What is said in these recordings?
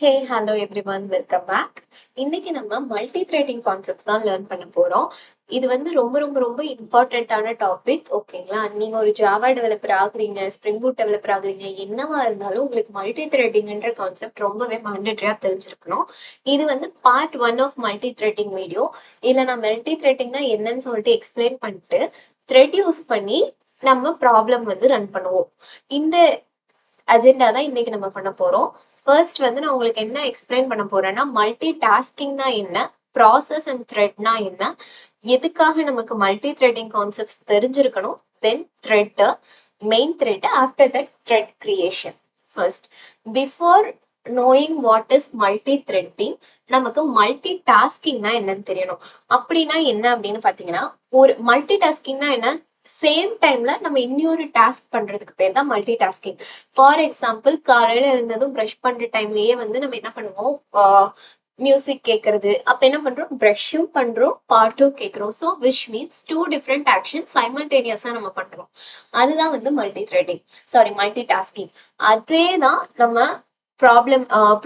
ஹே hello everyone welcome back. இன்னைக்கு நம்ம multithreading concept தான் லேர்ன் பண்ண போறோம். இது வந்து ரொம்ப ரொம்ப ரொம்ப இம்பார்ட்டண்ட்டான டாபிக். ஓகேங்களா? நீங்க ஒரு ஜாவா டெவலப்பர் ஆகுறீங்க, ஸ்ப்ரிங் பூட் டெவலப்பர் ஆகுறீங்க, என்னவா இருந்தாலும் உங்களுக்கு மல்டி த்ரெடிங்ன்ற கான்செப்ட் ரொம்பவே மேண்டேட்டரியா தெரிஞ்சிருக்கணும். இது வந்து part 1 of multithreading video. இதுல நான் மல்டி த்ரெடிங்னா என்னன்னு சொல்லிட்டு எக்ஸ்பிளைன் பண்ணிட்டு த்ரெட் யூஸ் பண்ணி நம்ம ப்ராப்ளம் வந்து ரன் பண்ணுவோம். இந்த அஜெண்டா தான் இன்னைக்கு நம்ம பண்ண போறோம். ஃபர்ஸ்ட் வந்து நான் உங்களுக்கு என்ன எக்ஸ்பிளைன் பண்ண போறேன்னா, மல்டி டாஸ்கிங்னா என்ன, ப்ராசஸ் அண்ட் த்ரெட்னா என்ன, எதுக்காக நமக்கு மல்டி த்ரெட்டிங் கான்செப்ட்ஸ் தெரிஞ்சிருக்கணும், then thread, main thread, after that thread creation. First, before knowing what is multi threading, நமக்கு மல்டி டாஸ்கிங்னா என்னன்னு தெரியணும். அப்படின்னா என்ன அப்படின்னு பாத்தீங்கன்னா, ஒரு மல்டி டாஸ்கிங்னா என்ன, சேம் டைம்ல நம்ம இன்னொரு டாஸ்க் பண்றதுக்கு பேர் தான் மல்டி டாஸ்கிங். ஃபார் எக்ஸாம்பிள், காலையில இருந்ததும் ப்ரஷ் பண்ற டைம்லயே வந்து நம்ம என்ன பண்ணுவோம், மியூசிக் கேட்கறது. அப்ப என்ன பண்றோம், ப்ரஷும் பண்றோம், பாட்டும் கேட்கிறோம். So which means 2 different action சைமல்டேனியஸா நம்ம பண்றோம். அதுதான் வந்து multi threading, sorry multi tasking. அதே தான் நம்ம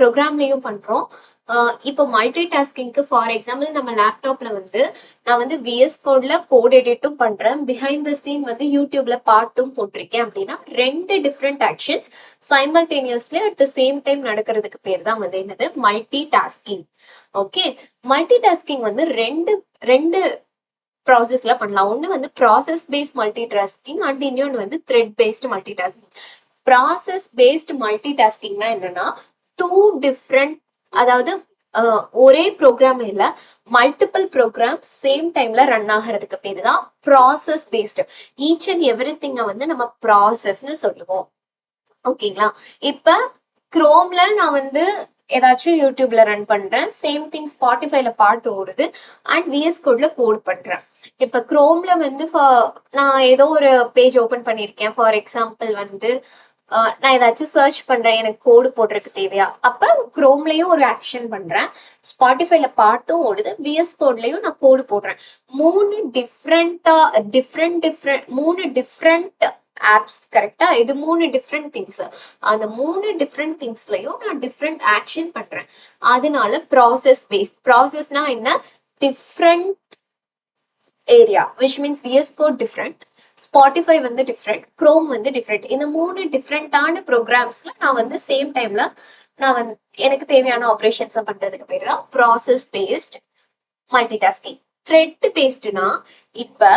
ப்ரோக்ராம்லயும் பண்றோம். இப்போ மல்டி டாஸ்கிங்க்கு ஃபார் எக்ஸாம்பிள், நம்ம லேப்டாப்ல வந்து நான் வந்து விஎஸ் கோட்ல கோட் எடிட்டும் பண்றேன், பிஹைண்ட் த சீன் வந்து யூடியூப்ல பாட்டும் போட்டிருக்கேன் அப்படின்னா 2 different actions simultaneously at the same time நடக்கிறதுக்கு பேர் தான் வந்து என்னது, multi tasking. Okay, multi tasking வந்து ரெண்டு ரெண்டு ப்ராசஸ்ல பண்ணலாம். ஒண்ணு வந்து process based multi tasking and இன்னொன்று வந்து thread based multi tasking. Process based multi டாஸ்கிங்னா என்னன்னா, 2 டிஃப்ரெண்ட், அதாவது ஒரே ப்ரோக்ராம்ல இல்ல, மல்டிபிள் ப்ரோக்ராம் சேம் டைம்ல ரன் ஆகிறதுக்கு பேரு தான் process based. Each and every thing வந்து நம்ம ப்ராசஸ்ன்னு சொல்லுவோம். ஓகேங்களா? இப்ப குரோம்ல நான் வந்து ஏதாச்சும் யூடியூப்ல ரன் பண்றேன், சேம் திங் ஸ்பாட்டிஃபைல பாட்டு ஓடுது அண்ட் விஎஸ் கோட்ல கோட் பண்றேன். இப்ப குரோம்ல வந்து நான் ஏதோ ஒரு பேஜ் ஓபன் பண்ணிருக்கேன். ஃபார் எக்ஸாம்பிள் வந்து நான் ஏதாச்சும் சர்ச் பண்றேன், எனக்கு கோடு போடுறதுக்கு தேவையா, அப்ப குரோம்லயும் ஒரு ஆக்ஷன் பண்றேன், ஸ்பாட்டிஃபைல பாட்டும் ஓடுது, விஎஸ் கோட்லயும் நான் கோடு போடுறேன். மூணு டிஃப்ரெண்ட் ஆப்ஸ். கரெக்டா? இது 3 டிஃப்ரெண்ட் திங்ஸ். அந்த 3 டிஃப்ரெண்ட் திங்ஸ்லயும் நான் டிஃப்ரெண்ட் ஆக்ஷன் பண்றேன். அதனால ப்ராசஸ் பேஸ்ட். ப்ராசஸ்னா என்ன, different area, which means VS Code different, Spotify வந்து டிஃப்ரெண்ட், குரோம் வந்து டிஃப்ரெண்ட். இந்த 3 டிஃப்ரெண்டான ப்ரோக்ராம்ஸ்ல நான் வந்து சேம் டைம்ல நான் வந்து எனக்கு தேவையான ஆப்ரேஷன்ஸ் பண்றதுக்கு பேர் தான் process based multi tasking. Thread பேஸ்ட்னா, இப்ப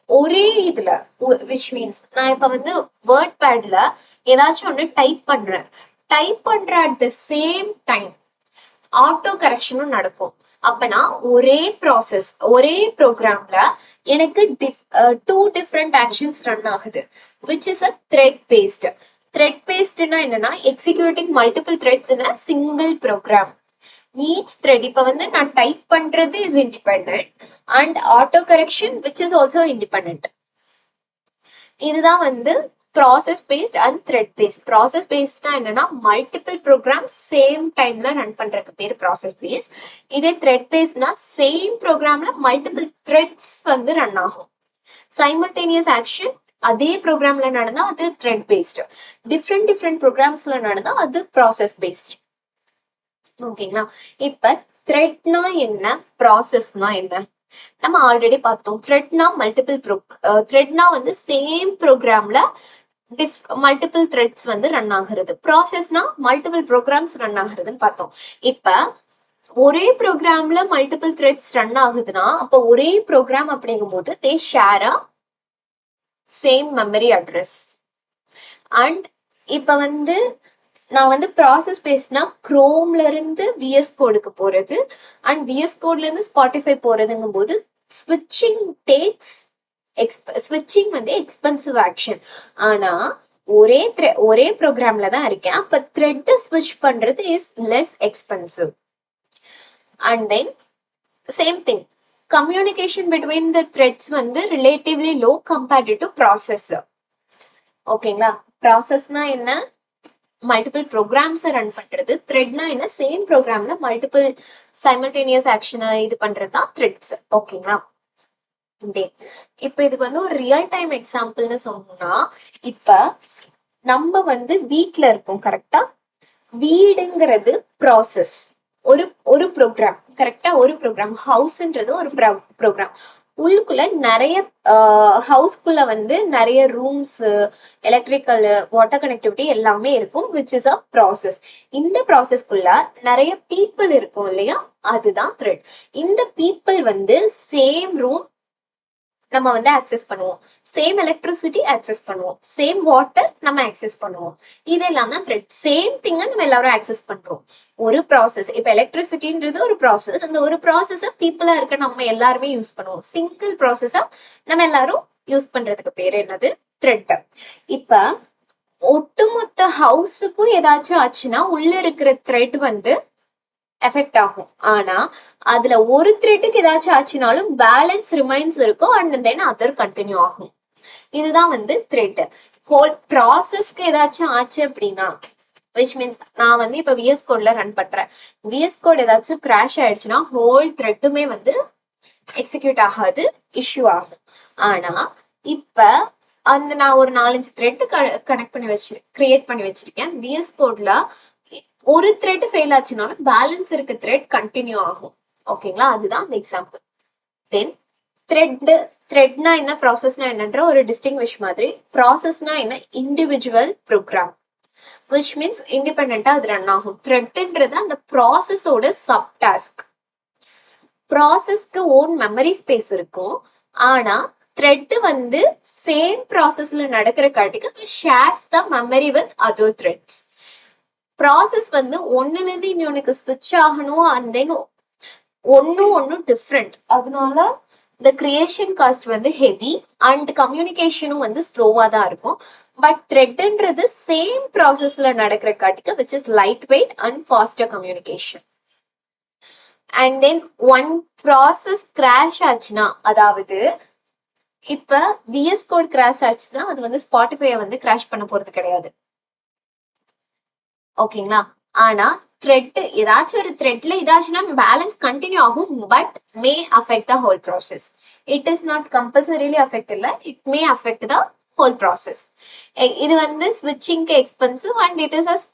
ஒரே இதுல, விச் மீன்ஸ் நான் இப்ப வந்து வேர்ட் பேட்ல ஏதாச்சும் ஒண்ணு டைப் பண்ற at the same time auto கரெக்ஷனும் நடக்கும். அப்பனா ஒரே ப்ராசஸ், ஒரே ப்ரோக்ராம்ல எனக்கு 2 டிஃப்ரெண்ட் ஆக்ஷன்ஸ் ரன் ஆகுது, which is a thread based. Thread பேஸ்ட்னா என்னன்னா, executing multiple threads in a single program. Each thread, இப்ப வந்து நான் டைப் பண்றது is independent and auto correction which is also independent. இதுதான் வந்து process based and thread based. Process பேஸ்ட்னா என்னன்னா, மல்டிபிள் ப்ரோக்ராம் சேம் டைம்ல ரன் பண்றதுக்கு பேர் ப்ராசஸ் பேஸ்ட். இதே த்ரெட் பேஸ்ட்னா, சேம் ப்ரோக்ராம்ல மல்டிபிள் த்ரெட்ஸ் வந்து ரன் ஆகும். சைமல்டேனியஸ் ஆக்ஷன் அதே ப்ரோக்ராம்ல நடந்தா அது த்ரெட் பேஸ்ட், டிஃப்ரெண்ட் ப்ரோக்ராம்ஸ்ல நடந்தா அது ப்ராசஸ் பேஸ்ட். ஓகேங்களா? இப்ப த்ரெட்னா என்ன, ப்ராசஸ்னா என்ன, நம்ம ஆல்ரெடி பார்த்தோம். த்ரெட்னா வந்து சேம் ப்ரோக்ராம்ல மல்டிபிள் த்ரெட்ஸ் வந்து ரன் ஆகுறது. ப்ராசஸ்னா மல்டிபிள் ப்ரோக்ராம்ஸ் ரன் ஆகுறதுன்னு பார்த்தோம். இப்ப ஒரே ப்ரோக்ராம்ல மல்டிபிள் த்ரெட்ஸ் ரன் ஆகுதுன்னா, அப்ப ஒரே ப்ரோக்ராம் அப்படிங்கும் போது they share a same memory address. And இப்ப வந்து நான் வந்து ப்ராசஸ் பேஸ்ட்னா, குரோம்ல இருந்து விஎஸ் கோடுக்கு போறது அண்ட் விஎஸ் கோட்ல இருந்து ஸ்பாட்டிஃபை போறதுங்கும் போது ஸ்விட்சிங் வந்து எக்ஸ்பென்சிவ் ஆக்ஷன். ஆனா ஒரே ப்ரோக்ராம்ல தான் இருக்கேன், அப்ப த்ரெட் ஸ்விட்ச் பண்றது is less expensive. And then same thing, communication between the threads வந்து relatively low compared to process. ஓகேங்களா? ப்ராசஸ்னா என்ன, மல்டிபிள் ப்ரோக்ராம்ஸ் ரன் பண்றது. த்ரெட்னா என்ன, சேம் ப்ரோக்ராம்ல மல்டிபிள் சைமல்டேனியஸ் ஆக்ஷனை இது பண்றது தான் த்ரெட்ஸ். ஓகேங்களா? இப்ப இதுக்கு வந்து ஒரு ரியல் டைம் எக்ஸாம்பிள்னு சொன்னோம்னா, இப்ப நம்ம வந்து வீட்ல இருக்கோம். கரெக்டா? வீடுங்கிறது ப்ராசஸ், ஒரு ஒரு ப்ரோக்ராம். கரெக்டா? ஒரு ப்ரோக்ராம். ஹவுஸ்ன்றது ஒரு ப்ரோக்ராம். உள்ளுக்குள்ள நிறைய ஹவுஸ்க்குள்ள வந்து நிறைய ரூம்ஸ், எலக்ட்ரிக்கல், வாட்டர் கனெக்டிவிட்டி எல்லாமே இருக்கும், விச் இஸ் அ ப்ராசஸ். இந்த ப்ராசஸ்க்குள்ள நிறைய பீப்புள் இருக்கும் இல்லையா, அதுதான் த்ரெட். இந்த பீப்புள் வந்து சேம் ரூம் நம்ம வந்து ஆக்சஸ் பண்ணுவோம், சேம் எலக்ட்ரிசிட்டி ஆக்சஸ் பண்ணுவோம், சேம் வாட்டர் நம்ம ஆக்சஸ் பண்ணுவோம். இதெல்லாம் தான் த்ரெட். சேம் திங்க நம்ம எல்லாரும் ஆக்சஸ் பண்றோம். ஒரு ப்ராசஸ், இப்ப எலக்ட்ரிசிட்டின்றது ஒரு ப்ராசஸ், அந்த ஒரு ப்ராசஸ பீப்புளா இருக்க நம்ம எல்லாருமே யூஸ் பண்ணுவோம். சிங்கிள் ப்ராசஸா நம்ம எல்லாரும் யூஸ் பண்றதுக்கு பேர் என்னது? த்ரெட். இப்ப ஒட்டுமொத்த ஹவுஸுக்கும் ஏதாச்சும் ஆச்சுன்னா உள்ள இருக்கிற த்ரெட் வந்து எஃபெக்ட் ஆகும். ஆனா அதுல ஒரு த்ரெட்டுக்கு ஏதாச்சும் ஆச்சுனாலும் பேலன்ஸ் ரிமைன்ஸ் இருக்கும், அண்ட் தென் அதர் கண்டினியூ ஆகும். இதுதான் வந்து த்ரெட். ஹோல் ப்ராசஸ்க்கு ஏதாச்சும் ஆச்சு அப்படின்னா, விச் மீன்ஸ் நான் வந்து இப்ப விஎஸ் கோட்ல ரன் பண்றேன், விஎஸ் கோட் ஏதாச்சும் கிராஷ் ஆயிடுச்சுன்னா ஹோல் த்ரெட்டுமே வந்து எக்ஸிக்யூட் ஆகாது, இஷ்யூ ஆகும். ஆனா இப்ப அந்த நான் ஒரு 4-5 த்ரெட் கனெக்ட் பண்ணி கிரியேட் பண்ணி வச்சிருக்கேன். விஎஸ் கோட்ல ஒரு த்ரெட் ஃபெயில் ஆச்சுனாலும் பேலன்ஸ் இருக்க த்ரெட் கண்டினியூ ஆகும். ஓகேங்களா? அதுதான் அந்த எக்ஸாம்பிள். தென் த்ரெட்னா என்ன, ப்ராசஸ்னா என்னன்ற ஒரு டிஸ்டிங்விஷ் மாதிரி. ப்ராசஸ்னா என்ன, இண்டிவிஜுவல் ப்ரோக்ராம், விச் மீன்ஸ் இண்டிபெண்டா அது ரன் ஆகும். த்ரெட்ன்றது அந்த ப்ராசஸோட சப் டாஸ்க். ப்ராசஸ்க்கு ஓன் மெமரி ஸ்பேஸ் இருக்கும், ஆனா த்ரெட் வந்து சேம் ப்ராசஸ்ல நடக்கிற காட்டிக்கு shares the memory with other threads. Process வந்து ஒண்ணுல இருந்து இன்னொன்னுக்கு ஸ்விட்ச் ஆகணும், அண்ட் தென் ஒன்னும் டிஃப்ரெண்ட். அதனால இந்த கிரியேஷன் காஸ்ட் வந்து ஹெவி அண்ட் கம்யூனிகேஷனும் வந்து ஸ்லோவா தான் இருக்கும். பட் த்ரெட்ன்றது சேம் ப்ராசஸ்ல நடக்கிற காட்டிக்கு which is light weight and faster communication. And then one process crash ஆச்சுன்னா, அதாவது இப்ப விஎஸ் கோட் கிராஷ் ஆச்சுன்னா அது வந்து ஸ்பாட்டிஃபையை வந்து கிராஷ் பண்ண போறது கிடையாது. ஓகேங்களா? ஆனா த்ரெட், ஏதாச்சும் ஒரு த்ரெட்ல இதாச்சுன்னா பேலன்ஸ் கண்டினியூ ஆகும், but may affect the whole process. It is not compulsorily affect இல்ல, it may affect the whole process. இது வந்து ஸ்விட்சிங்க்கு expensive and it is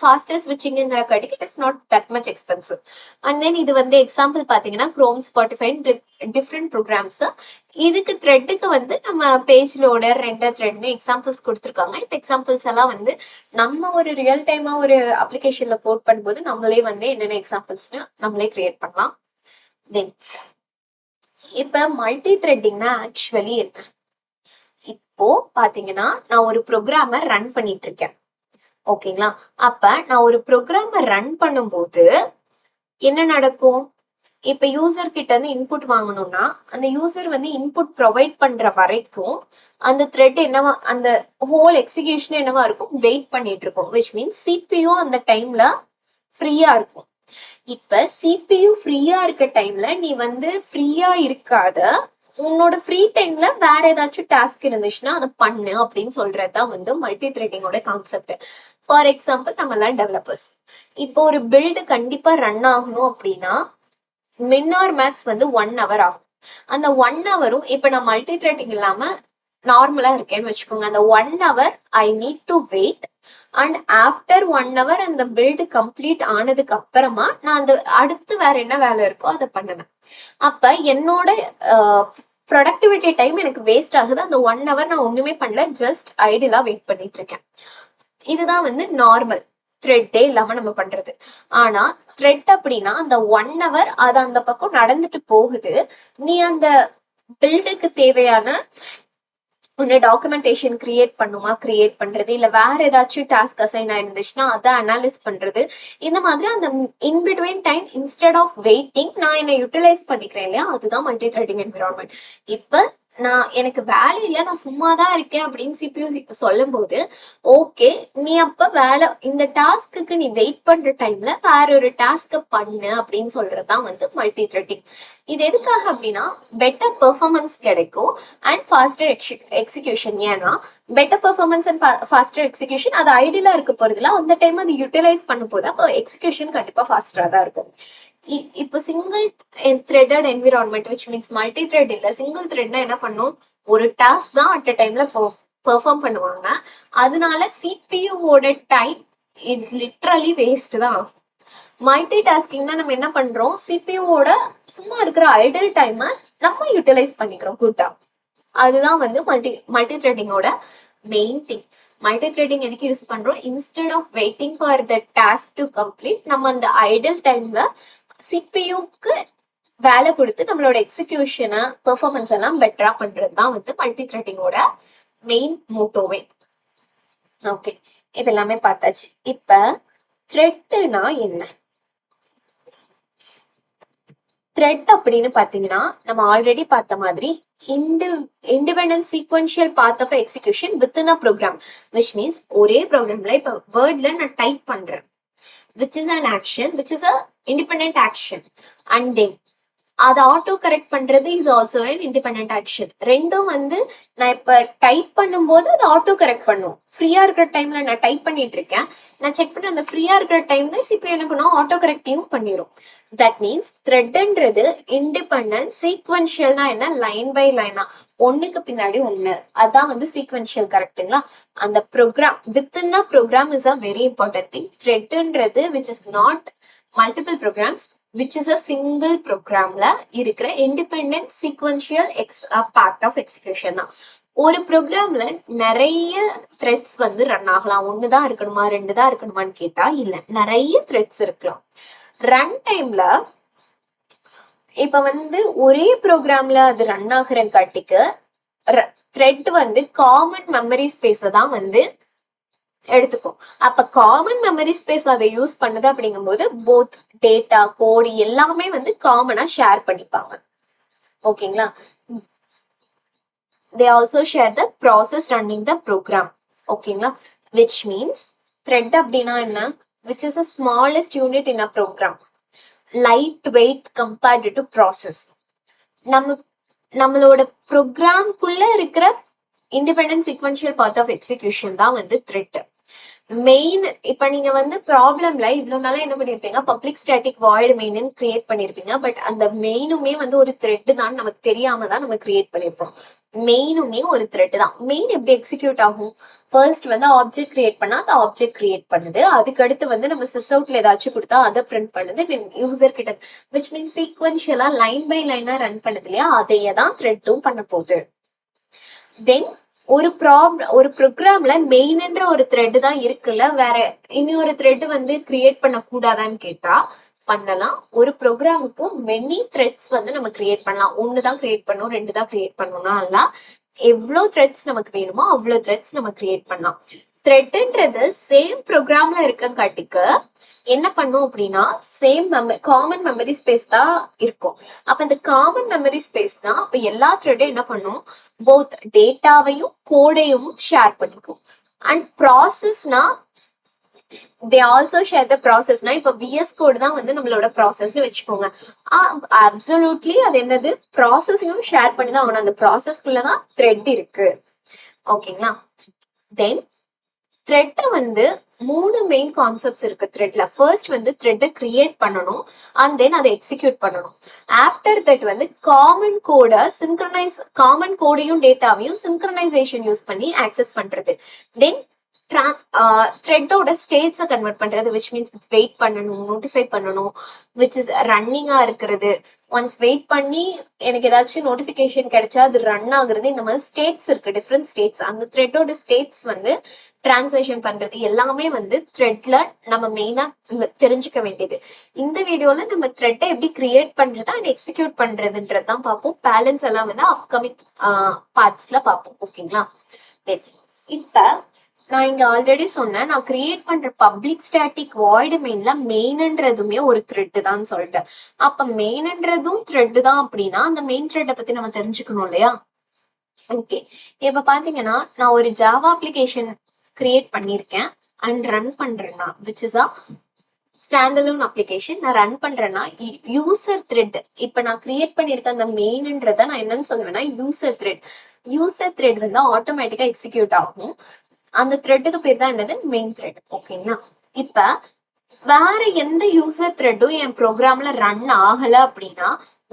faster ஸ்விட்சிங்ங்கிற காட்டிக்கு it is not that much expensive. And then இது வந்து example பாத்தீங்கன்னா chrome, Spotify, different programs. இதுக்கு த்ரெட்டுக்கு வந்து நம்ம பேஜ் லோடர், ரெண்டர் த்ரெட்னு எக்ஸாம்பிள்ஸ் கொடுத்துருக்காங்க. இந்த எக்ஸாம்பிள்ஸ் எல்லாம் வந்து நம்ம ஒரு ரியல் டைமா ஒரு அப்ளிகேஷன்ல கோட் பண்ணும்போது நம்மளே வந்து என்னென்ன எக்ஸாம்பிள்ஸ்னு நம்மளே கிரியேட் பண்ணலாம். தென் இப்ப மல்டி த்ரெட்டிங்னா ஆக்சுவலி என்ன? இப்போ பாத்தீங்கன்னா நான் ஒரு ப்ரோக்ராம ரன் பண்ணிட்டு இருக்கேன். ஓகேங்களா? அப்ப நான் ஒரு ப்ரோக்ராம ரன் பண்ணும்போது என்ன நடக்கும்? இப்ப யூசர் கிட்ட இருந்து இன்புட் வாங்கணும்னா அந்த யூசர் வந்து இன்புட் ப்ரொவைட் பண்ற வரைக்கும் அந்த த்ரெட் என்னவா, அந்த ஹோல் எக்ஸிகியூஷன் என்னவா இருக்கும், வெயிட் பண்ணிட்டு இருக்கும். விச் மீன்ஸ் சிபியு அந்த டைம்ல ஃப்ரீயா இருக்கும். இப்ப சிபியு ஃப்ரீயா இருக்க டைம்ல நீ வந்து ஃப்ரீயா இருக்காத, உன்னோட ஃப்ரீ டைம்ல வேற ஏதாச்சும் டாஸ்க் இருந்துச்சுன்னா அதை பண்ணு அப்படின்னு சொல்றதுதான் வந்து மல்டி த்ரெட்டிங்கோட கான்செப்ட். ஃபார் எக்ஸாம்பிள் நம்ம எல்லாம் டெவலப்பர்ஸ். இப்போ ஒரு பில்டு கண்டிப்பா ரன் ஆகணும் அப்படின்னா மின் ஆர் மேக்ஸ் வந்து 1 hour ஆகும். அந்த 1 hour இப்ப நான் மல்டி த்ரெட்டிங் இல்லாம நார்மலா இருக்கேன்னு வச்சுக்கோங்க, அந்த 1 hour I need to wait and after 1 hour அந்த பில்டு கம்ப்ளீட் ஆனதுக்கு அப்புறமா நான் அந்த அடுத்து வேற என்ன வேலை இருக்கோ அதை பண்ணுவேன். அப்ப என்னோட ப்ரொடக்டிவிட்டி டைம் எனக்கு வேஸ்ட் ஆகுது. அந்த 1 hour நான் ஒண்ணுமே பண்ணல, ஜஸ்ட் ஐடியலா வெயிட் பண்ணிட்டு இருக்கேன். இதுதான் வந்து நார்மல் த்ரெட்டே இல்லாம நம்ம பண்றது. ஆனா த்ரெட் அப்படின்னா அந்த 1 hour அது அந்த பக்கம் நடந்துட்டு போகுது, நீ அந்த பில்டுக்கு தேவையான ஒன்னு டாக்குமெண்டேஷன் கிரியேட் பண்றது, இல்ல வேற ஏதாச்சும் டாஸ்க் அசைன் ஆயிருந்துச்சுன்னா அதை அனாலிஸ் பண்றது. இந்த மாதிரி அந்த in between time instead of waiting நான் என்ன யூட்டிலைஸ் பண்ணிக்கிறேன் இல்லையா, அதுதான் மல்டி த்ரெட்டிங் என்விரான்மெண்ட். இப்ப நான் எனக்கு வேலை இல்லை, நான் சும்மாதான் இருக்கேன் அப்படின்னு சிபியூ சொல்லும் போது, ஓகே நீ அப்ப வேலை, இந்த டாஸ்க்கு நீ வெயிட் பண்ற டைம்ல வேற ஒரு டாஸ்க பண்ணு அப்படின்னு சொல்றதுதான் வந்து மல்டி த்ரெட்டிங். இது எதுக்காக அப்படின்னா பெட்டர் பெர்ஃபார்மன்ஸ் கிடைக்கும் அண்ட் ஃபாஸ்டர் எக்ஸிகியூஷன். ஏன்னா better performance and pastor execution அது ஐடியலா இருக்க போறதுல, அந்த டைம் அது யூட்டிலைஸ் பண்ணும் போது அப்போ எக்ஸிகியூஷன் கண்டிப்பா ஃபாஸ்டரா தான் இருக்கும். இப்போ single threaded environment which means multi thread இல்ல, சிங்கிள் த்ரெட்னா என்ன பண்ணும், ஒரு டாஸ்க் தான் அட் அ டைம்ல பெர்ஃபார்ம் பண்ணுவாங்க. அதனால சிபியூவோட டைம் இது லிட்ரலி வேஸ்ட் தான். மல்டி டாஸ்கிங்னா நம்ம என்ன பண்றோம், சிபியூவோட சும்மா இருக்கிற ஐடில் டைமை நம்ம யூட்டிலைஸ் பண்ணிக்கிறோம் குட்டா. அதுதான் வந்து மல்டி த்ரெட்டிங்கோட மெயின் திங். மல்டி த்ரெட்டிங் எதுக்கு யூஸ் பண்றோம், instead of waiting for the task to complete, நம்ம அந்த ஐடில் டைம்ல சிபியூக்கு வேலை கொடுத்து நம்மளோட எக்ஸிகியூஷனை பெர்ஃபார்மன்ஸ் எல்லாம் பெட்டரா பண்றது தான் வந்து மல்டி த்ரெட்டிங்கோட மெயின் மோட்டோவே. ஓகே, இப்ப எல்லாமே பார்த்தாச்சு. இப்ப த்ரெட்னா என்ன? த்ரெட் அப்படின்னு பாத்தீங்கன்னா நம்ம ஆல்ரெடி பார்த்த மாதிரி independent sequential path of execution within a program, which means ஒரே ப்ரோக்ராம்ல இப்ப வேர்ட்ல நான் டைப் பண்றேன், which is an action, which is a independent action, and then அதை ஆட்டோ கரெக்ட் பண்றது is also an independent action. ரெண்டும் வந்து நான் இப்ப டைப் பண்ணும்போது அது ஆட்டோ கரெக்ட் பண்ணும். ஃப்ரீயா இருக்கிற டைம்ல நான் டைப் பண்ணிட்டு இருக்கேன், நான் செக் பண்ண அந்த ஃப்ரீயா இருக்கிற டைம்ல இப்போ என்ன பண்ணும், ஆட்டோ கரெக்டையும் பண்ணிடும். தட் மீன்ஸ் த்ரெட்ன்றது இண்டிபெண்டன்ட். சீக்வென்ஷியல்னா என்ன, லைன் பை லைனா ஒண்ணுக்கு பின்னாடி ஒண்ணு, அதான் வந்து சீக்வென்ஷியல். கரெக்டுங்களா? அந்த program within a program is a very important thing. த்ரெட்ன்றது which is not multiple programs, which is a single programல இருக்கிற independent sequential path of execution தான். ஒரு ப்ரோக்ராம்ல நிறைய த்ரெட்ஸ் வந்து ரன் ஆகலாம். ஒண்ணுதான் இருக்கணுமா, ரெண்டு தான் இருக்கணுமான்னு கேட்டா இல்ல, நிறைய த்ரெட்ஸ் இருக்கலாம். ரன் டைம்ல இப்ப வந்து ஒரே ப்ரோக்ராம்ல அது ரன் ஆகுற காட்டிக்கு த்ரெட் வந்து காமன் மெமரி ஸ்பேஸ தான் வந்து எடுத்துக்கும். அப்ப காமன் மெமரி ஸ்பேஸ் அதை யூஸ் பண்ணுது அப்படிங்கும்போது போத் டேட்டா, கோடு எல்லாமே வந்து காமனா ஷேர் பண்ணிப்பாங்க. ஓகேங்களா? they also share the process running the program. ஓகேங்களா? which means thread அப்படின்னா என்ன, which is the smallest unit in a program, light weight compared to process. நம்மளோட ப்ரோக்ராம்குள்ள இருக்கிற independent sequential path of execution தான் வந்து த்ரெட். மெயின் இப்ப நீங்க வந்து ப்ராப்ளம்ல இவ்வளவு நாளா என்ன பண்ணிருப்பீங்க, public static void main create பண்ணிருப்பீங்க. பட் அந்த மெயினுமே வந்து ஒரு த்ரெட் தான், நமக்கு தெரியாம தான் நம்ம கிரியேட் பண்ணிருப்போம். மெயினுமே ஒரு த்ரெட் தான். மெயின் எப்படி எக்ஸிக்யூட் ஆகும், ஃபர்ஸ்ட் வந்து ஆப்ஜெக்ட் கிரியேட் பண்ணா அந்த ஆப்ஜெக்ட் கிரியேட் பண்ணுது, அதுக்கடுத்து வந்து நம்ம சிஸ் அவுட்ல ஏதாச்சும் கொடுத்தா அதை பிரிண்ட் பண்ணுது, யூசர் கிட்ட விச் மீன்ஸ் சீக்வென்ஷியலா லைன் பை லைனா ரன் பண்ணுது இல்லையா, அதையே தான் த்ரெட்டும் பண்ண போகுது. தென் ஒரு ப்ரோக்ராம்ல மெயின்ன்ற ஒரு த்ரெட் தான் இருக்குல்ல, வேற இன்னொரு த்ரெட் வந்து கிரியேட் பண்ண கூடாதான்னு கேட்டா பண்ணலாம். ஒரு ப்ரோக்ராமுக்கு மெனி த்ரெட்ஸ் வந்து நம்ம கிரியேட் பண்ணலாம். ஒண்ணுதான் கிரியேட் பண்ணணும், ரெண்டு தான் கிரியேட் பண்ணணும்னா இல்ல, எவ்வளவு த்ரெட்ஸ் நமக்கு வேணுமோ அவ்வளவு த்ரெட்ஸ் நம்ம கிரியேட் பண்ணலாம். த்ரெட்ன்றது சேம் ப்ரோக்ராம்ல இருக்க காட்டிக்கு என்ன பண்ணும் அப்படின்னா சேம் காமன் மெமரி ஸ்பேஸ் தான் இருக்கும். அப்ப இந்த காமன் மெமரி ஸ்பேஸ்னா அப்ப எல்லா த்ரெட்டும் என்ன பண்ணும், போத் டேட்டாவையும் கோடையும் ஷேர் பண்ணிக்கும். அண்ட் ப்ராசஸ்னா they also share the processனா இப்ப விஎஸ் கோட் தான் வந்து நம்மளோட ப்ராசஸ்னு வச்சுக்கோங்க. அப்சல்யூட்லி அது என்னது, ப்ராசஸையும் ஷேர் பண்ணி தான் ஆகணும். அந்த ப்ராசஸ்க்குள்ளதான் த்ரெட் இருக்கு. ஓகேங்களா? தென் த்ரெட்டை வந்து மூணு மெயின் கான்செப்ட்ஸ் இருக்கு த்ரெட்ல. ஃபர்ஸ்ட் வந்து த்ரெட்டை கிரியேட் பண்ணணும் அண்ட் தென் அதை எக்ஸிக்யூட் பண்ணணும். ஆஃப்டர் தட் வந்து காமன் கோடையும் டேட்டாவையும் சிங்க்ரனைசேஷன் யூஸ் பண்ணி ஆக்சஸ் பண்றது. தென் த்ரெட்டோட ஸ்டேட்ஸை கன்வெர்ட் பண்றது, விச் மீன்ஸ் வெயிட் பண்ணணும், நோட்டிஃபை பண்ணணும், விச் இஸ் ரன்னிங்கா இருக்கிறது. ஒன்ஸ் வெயிட் பண்ணி எனக்கு ஏதாச்சும் நோட்டிபிகேஷன் கிடைச்சா அது ரன் ஆகுறது. இந்த மாதிரி ஸ்டேட்ஸ் இருக்கு, டிஃப்ரெண்ட் ஸ்டேட்ஸ். அந்த த்ரெட்டோட ஸ்டேட்ஸ் வந்து டிரான்ஸ்லேஷன் பண்றது எல்லாமே வந்து த்ரெட்ல நம்ம மெயினா தெரிஞ்சுக்க வேண்டியது. இந்த வீடியோல நம்ம த்ரெட்டை எப்படி கிரியேட் பண்றது அண்ட் எக்ஸிக்யூட் பண்றதுன்றதுதான் பார்ப்போம். பேலன்ஸ் எல்லாம் வந்து அப்கமிங் பார்ட்ஸ்ல பார்ப்போம். ஓகேங்களா? இப்ப நான் இங்க ஆல்ரெடி சொன்னேன், நான் கிரியேட் பண்ற பப்ளிக் ஸ்டாட்டிக் வாய்டு மெயின்ல மெயின்ன்றதுமே ஒரு த்ரெட் தான் சொல்லிட்டேன். அப்ப மெயின்ன்றதும் த்ரெட் தான் அப்படின்னா அந்த மெயின் த்ரெட்டை பத்தி நம்ம தெரிஞ்சுக்கணும் இல்லையா? ஓகே, இப்ப பாத்தீங்கன்னா நான் ஒரு ஜாவா அப்ளிகேஷன் கிரியேட் பண்ணிருக்கேன் அண்ட் ரன் பண்றேன்னா which is a standalone application. நான் ரன் பண்றேன்னா யூசர் த்ரெட், இப்ப நான் கிரியேட் பண்ணிருக்க அந்த மெயின்ன்றத நான் என்னன்னு சொல்லுவேன்னா யூசர் த்ரெட் வந்து ஆட்டோமேட்டிக்கா எக்ஸிக்யூட் ஆகும். அந்த த்ரெட்டுக்கு பேர் தான் என்னது, மெயின் த்ரெட். ஓகேங்களா? இப்ப வேற எந்த யூசர் த்ரெட்டும் என் ப்ரோக்ராம்ல ரன் ஆகல அப்படின்னா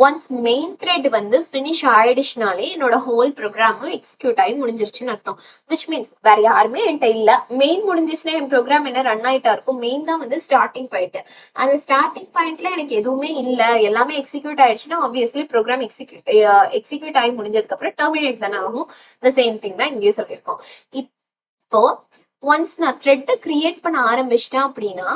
ஒன்ஸ் மெயின் த்ரெட் வந்து ஃபினிஷ் ஆயிடுச்சுனாலே என்னோட ஹோல் ப்ரோக்ராமும் எக்ஸிக்யூட் ஆகி முடிஞ்சிருச்சுன்னு அர்த்தம். விச் மீன்ஸ் வேற யாருமே என்கிட்ட இல்ல, மெயின் முடிஞ்சிச்சுன்னா என் ப்ரோக்ராம் என்ன ரன் ஆயிட்டா இருக்கும். மெயின் தான் வந்து ஸ்டார்டிங் பாயிண்ட். அந்த ஸ்டார்டிங் பாயிண்ட்ல எனக்கு எதுவுமே இல்ல, எல்லாமே எக்ஸிக்யூட் ஆயிடுச்சுன்னா ஆப்வியஸ்லி ப்ரோக்ராம் எக்ஸிக்யூட் ஆகி முடிஞ்சதுக்கு அப்புறம் டெர்மினேட் தானே ஆகும். த சேம் திங் தான் இங்கேயும் சொல்லியிருக்கோம். இப்போ ஒன்ஸ் நான் த்ரெட்டை கிரியேட் பண்ண ஆரம்பிச்சிட்டேன் அப்படின்னா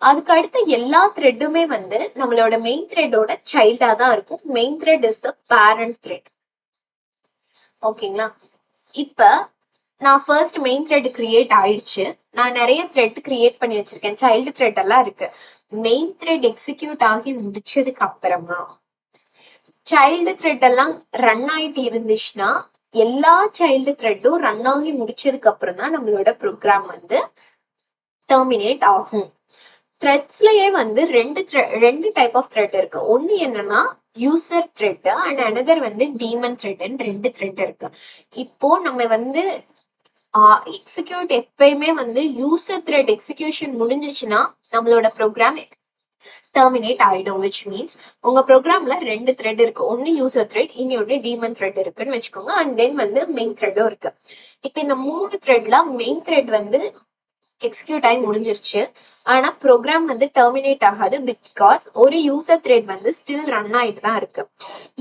அதுக்கு அடுத்த எல்லா த்ரெட்டுமே வந்து நம்மளோட மெயின் த்ரெட்டோட சைல்டா தான் இருக்கும். Main thread is the parent thread. ஓகேங்களா? இப்ப நான் ஃபர்ஸ்ட் மெயின் த்ரெட் கிரியேட் ஆயிடுச்சு, நான் நிறைய த்ரெட் கிரியேட் பண்ணி வச்சிருக்கேன், சைல்டு த்ரெட் எல்லாம் இருக்கு. மெயின் த்ரெட் எக்ஸிக்யூட் ஆகி முடிச்சதுக்கு அப்புறமா சைல்டு த்ரெட் எல்லாம் ரன் ஆயிட்டு இருந்துச்சுன்னா எல்லா சைல்டு த்ரெட்டும் ரன் ஆகி முடிச்சதுக்கு அப்புறம் தான் நம்மளோட ப்ரோக்ராம் வந்து டெர்மினேட் ஆகும். த்ரெட்ஸ்லயே வந்து ரெண்டு டைப் ஆஃப் த்ரெட் இருக்கு. ஒன்னு என்னன்னா யூசர் த்ரெட் அண்ட் அனதர் வந்து டீமன் த்ரெட்னு ரெண்டு த்ரெட் இருக்கு. இப்போ நம்ம வந்து எக்ஸிக்யூட் எப்பயுமே வந்து யூசர் த்ரெட் எக்ஸிக்யூஷன் முடிஞ்சிச்சுன்னா நம்மளோட ப்ரோக்ராம் டெர்மினேட் ஆயிடும். விச் மீன்ஸ் உங்க ப்ரோக்ராம்ல ரெண்டு த்ரெட் இருக்கு, ஒன்னு யூசர் த்ரெட், இன்னொன்னு டீமன் த்ரெட் இருக்குன்னு வச்சுக்கோங்க. அண்ட் தென் வந்து மெயின் த்ரெட்டும் இருக்கு. இப்ப இந்த மூணு த்ரெட்ல மெயின் த்ரெட் வந்து எக்ஸிக்யூட் ஆகி முடிஞ்சிருச்சு, ஆனா ப்ரோக்ராம் வந்து டெர்மினேட் ஆகாது. பிகாஸ் ஒரு யூசர் த்ரெட் வந்து ஸ்டில் ரன் ஆயிட்டு தான் இருக்கு.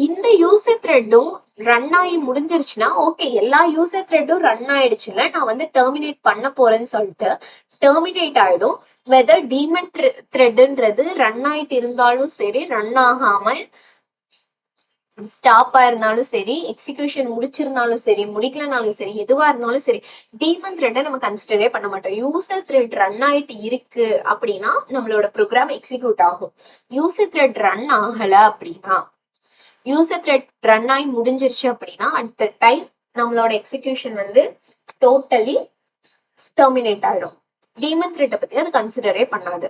இந்த யூசர் த்ரெட்டும் ரன் ஆகி முடிஞ்சிருச்சுன்னா ஓகே, எல்லா யூசர் த்ரெட்டும் ரன் ஆயிடுச்சுல, நான் வந்து டெர்மினேட் பண்ண போறேன்னு சொல்லிட்டு டெர்மினேட் ஆயிடும். வெதர் டீமன் த்ரெட்ன்றது ரன் ஆயிட்டு இருந்தாலும் சரி, ரன் ஆகாம ஸ்டாப் ஆயிருந்தாலும் சரி, எக்ஸிகியூஷன் முடிச்சிருந்தாலும் சரி, முடிக்கலனாலும் சரி, எதுவா இருந்தாலும் சரி, டீமன் த்ரெட்டை நம்ம கன்சிடரே பண்ண மாட்டோம். யூசர் த்ரெட் ரன் ஆயிட்டு இருக்கு அப்படின்னா நம்மளோட ப்ரோக்ராம் எக்ஸிக்யூட் ஆகும். யூசர் த்ரெட் ரன் ஆகல அப்படின்னா, யூசர் த்ரெட் ரன் ஆகி முடிஞ்சிருச்சு அப்படின்னா அட் த டைம் நம்மளோட எக்ஸிகியூஷன் வந்து டோட்டலி டெர்மினேட் ஆயிடும். டீமன் த்ரெட்டை பத்தி அது கன்சிடரே பண்ணாது.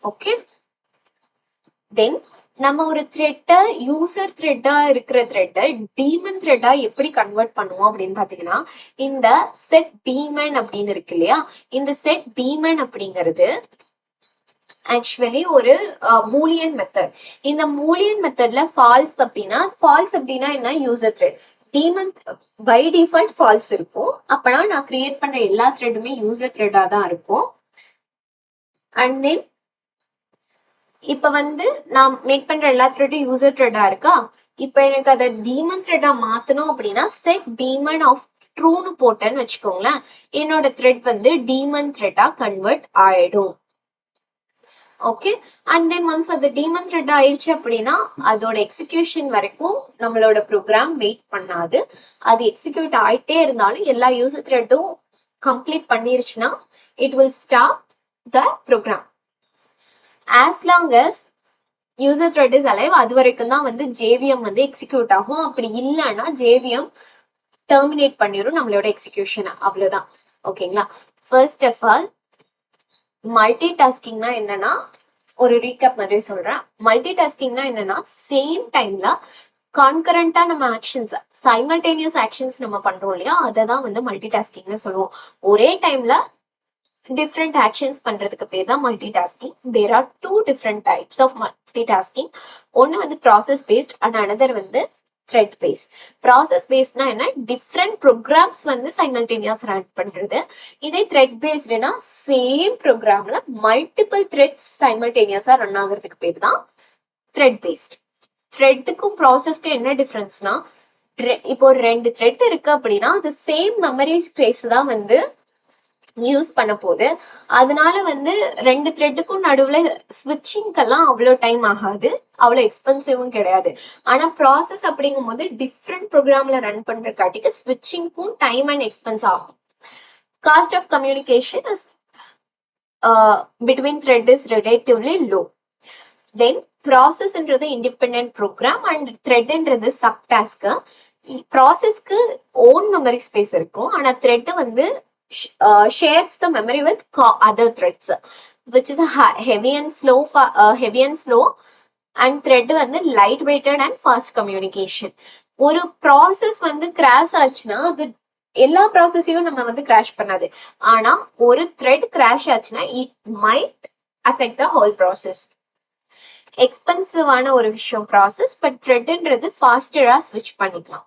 ஓகே, தென் நம்ம ஒரு த்ரெட்டை யூசர் த்ரெட்டா இருக்கிற த்ரெட்டை டீமன் த்ரெட்டா எப்படி கன்வெர்ட் பண்ணுவோம் அப்படின்னு பாத்தீங்கன்னா, இந்த செட் டீமன் அப்படின்னு இருக்கு இல்லையா, இந்த செட் டீமன் அப்படிங்கிறது ஆக்சுவலி ஒரு பூலியன் மெத்தட். இந்த பூலியன் மெத்தட்ல ஃபால்ஸ் அப்படின்னா என்ன, user thread. Daemon by default false இருக்கும். அப்பனா நான் கிரியேட் பண்ற எல்லா த்ரெட்டுமே யூசர் த்ரெட்டா தான் இருக்கும். அண்ட் தென் இப்ப வந்து நான் மேக் பண்ற எல்லா த்ரெட்டும் யூசர் த்ரெட்டா இருக்கா. இப்ப எனக்கு அதை டீமன் த்ரெட்டா மாத்தணும் அப்படின்னா செட் டீமன் ஆஃப் ட்ரூன்னு போட்டேன்னு வச்சுக்கோங்களேன், என்னோட த்ரெட் வந்து டீமன் த்ரெட்டா கன்வெர்ட் ஆயிடும். ஓகே, அண்ட் தென் ஒன்ஸ் அது டீமன் த்ரெட் ஆயிடுச்சு அப்படின்னா அதோட எக்ஸிகியூஷன் வரைக்கும் நம்மளோட ப்ரோக்ராம் வெயிட் பண்ணாது. அது எக்ஸிக்யூட் ஆயிட்டே இருந்தாலும் எல்லா யூசர் த்ரெட்டும் கம்ப்ளீட் பண்ணிருச்சுன்னா it will stop the program. As long as user thread is alive, அது வரைக்கும் தான் வந்து ஜேவிஎம் வந்து எக்ஸிக்யூட் ஆகும். அப்படி இல்லைன்னா ஜேவிஎம் டெர்மினேட் பண்ணிடும் நம்மளோட எக்ஸிகியூஷன். அவ்வளவுதான். ஓகேங்களா? ஃபர்ஸ்ட் ஆஃப் ஆல் மல்டி டாஸ்கிங்னா என்னன்னா, ஒரு ரீகேப் மாதிரி சொல்றேன். மல்டி டாஸ்கிங்னா என்னன்னா, சேம் டைம்ல கான்கரண்டா நம்ம ஆக்ஷன்ஸ், சைமல்டேனியஸ் ஆக்ஷன்ஸ் நம்ம பண்றோம் இல்லையா, அதை தான் வந்து மல்டி டாஸ்கிங்னு சொல்லுவோம். ஒரே டைம்ல டிஃப்ரெண்ட் ஆக்ஷன்ஸ் பண்றதுக்கு பேர் தான் multi tasking. There are two different types of multi tasking. ஒன்னு வந்து ப்ராசஸ் பேஸ்ட் அண்ட் அனதர் வந்து த்ரெட் பேஸ். ப்ராசஸ் பேஸ்ட்னா என்ன, டிஃப்ரெண்ட் ப்ரோக்ராம்ஸ் வந்து சைமல்டேனியஸ் ரன் பண்றது. இதே த்ரெட் பேஸ்டுனா சேம் ப்ரோக்ராம்ல மல்டிபிள் த்ரெட்ஸ் சைமல்டேனியஸா ரன் ஆகுறதுக்கு பேர் தான் த்ரெட் பேஸ்ட். த்ரெட்டுக்கும் ப்ராசஸ்க்கும் என்ன டிஃபரன்ஸ்னா, இப்போ ஒரு ரெண்டு த்ரெட் இருக்கு அப்படின்னா அது சேம் மெமரி ஸ்பேஸ் தான் வந்து யூஸ் பண்ண போகுது. அதனால வந்து ரெண்டு த்ரெட்டுக்கும் நடுவுல ஸ்விட்சிங்கெல்லாம் அவ்வளோ டைம் ஆகாது, அவ்வளோ எக்ஸ்பென்சிவும் கிடையாது. ஆனா ப்ராசஸ் அப்படிங்கும் போது டிஃப்ரெண்ட் ப்ரோக்ராம்ல ரன் பண்றதுக்காட்டிக்கு ஸ்விட்சிங்க்கும் டைம் அண்ட் எக்ஸ்பென்ஸ் ஆகும். Cost of communication is between thread is relatively low. Then ப்ராசஸ்ன்றது இண்டிபெண்டன்ட் ப்ரோக்ராம் அண்ட் த்ரெட்ன்றது சப் டாஸ்க். ப்ராசஸ்க்கு ஓன் மெமரி ஸ்பேஸ் இருக்கும், ஆனா த்ரெட் வந்து shares the memory with other threads, which is a heavy and slow and thread வந்து light weighted and fast communication. ஒரு process வந்து crash ஆச்சுன்னா அது எல்லா ப்ராசஸையும் நம்ம வந்து கிராஷ் பண்ணாது. ஆனா ஒரு த்ரெட் கிராஷ் ஆச்சுன்னா it might affect the whole process. எக்ஸ்பென்சிவான ஒரு விஷயம் ப்ராசஸ். பட் த்ரெட்ன்றது ஃபாஸ்டரா ஸ்விட்ச் பண்ணிக்கலாம்.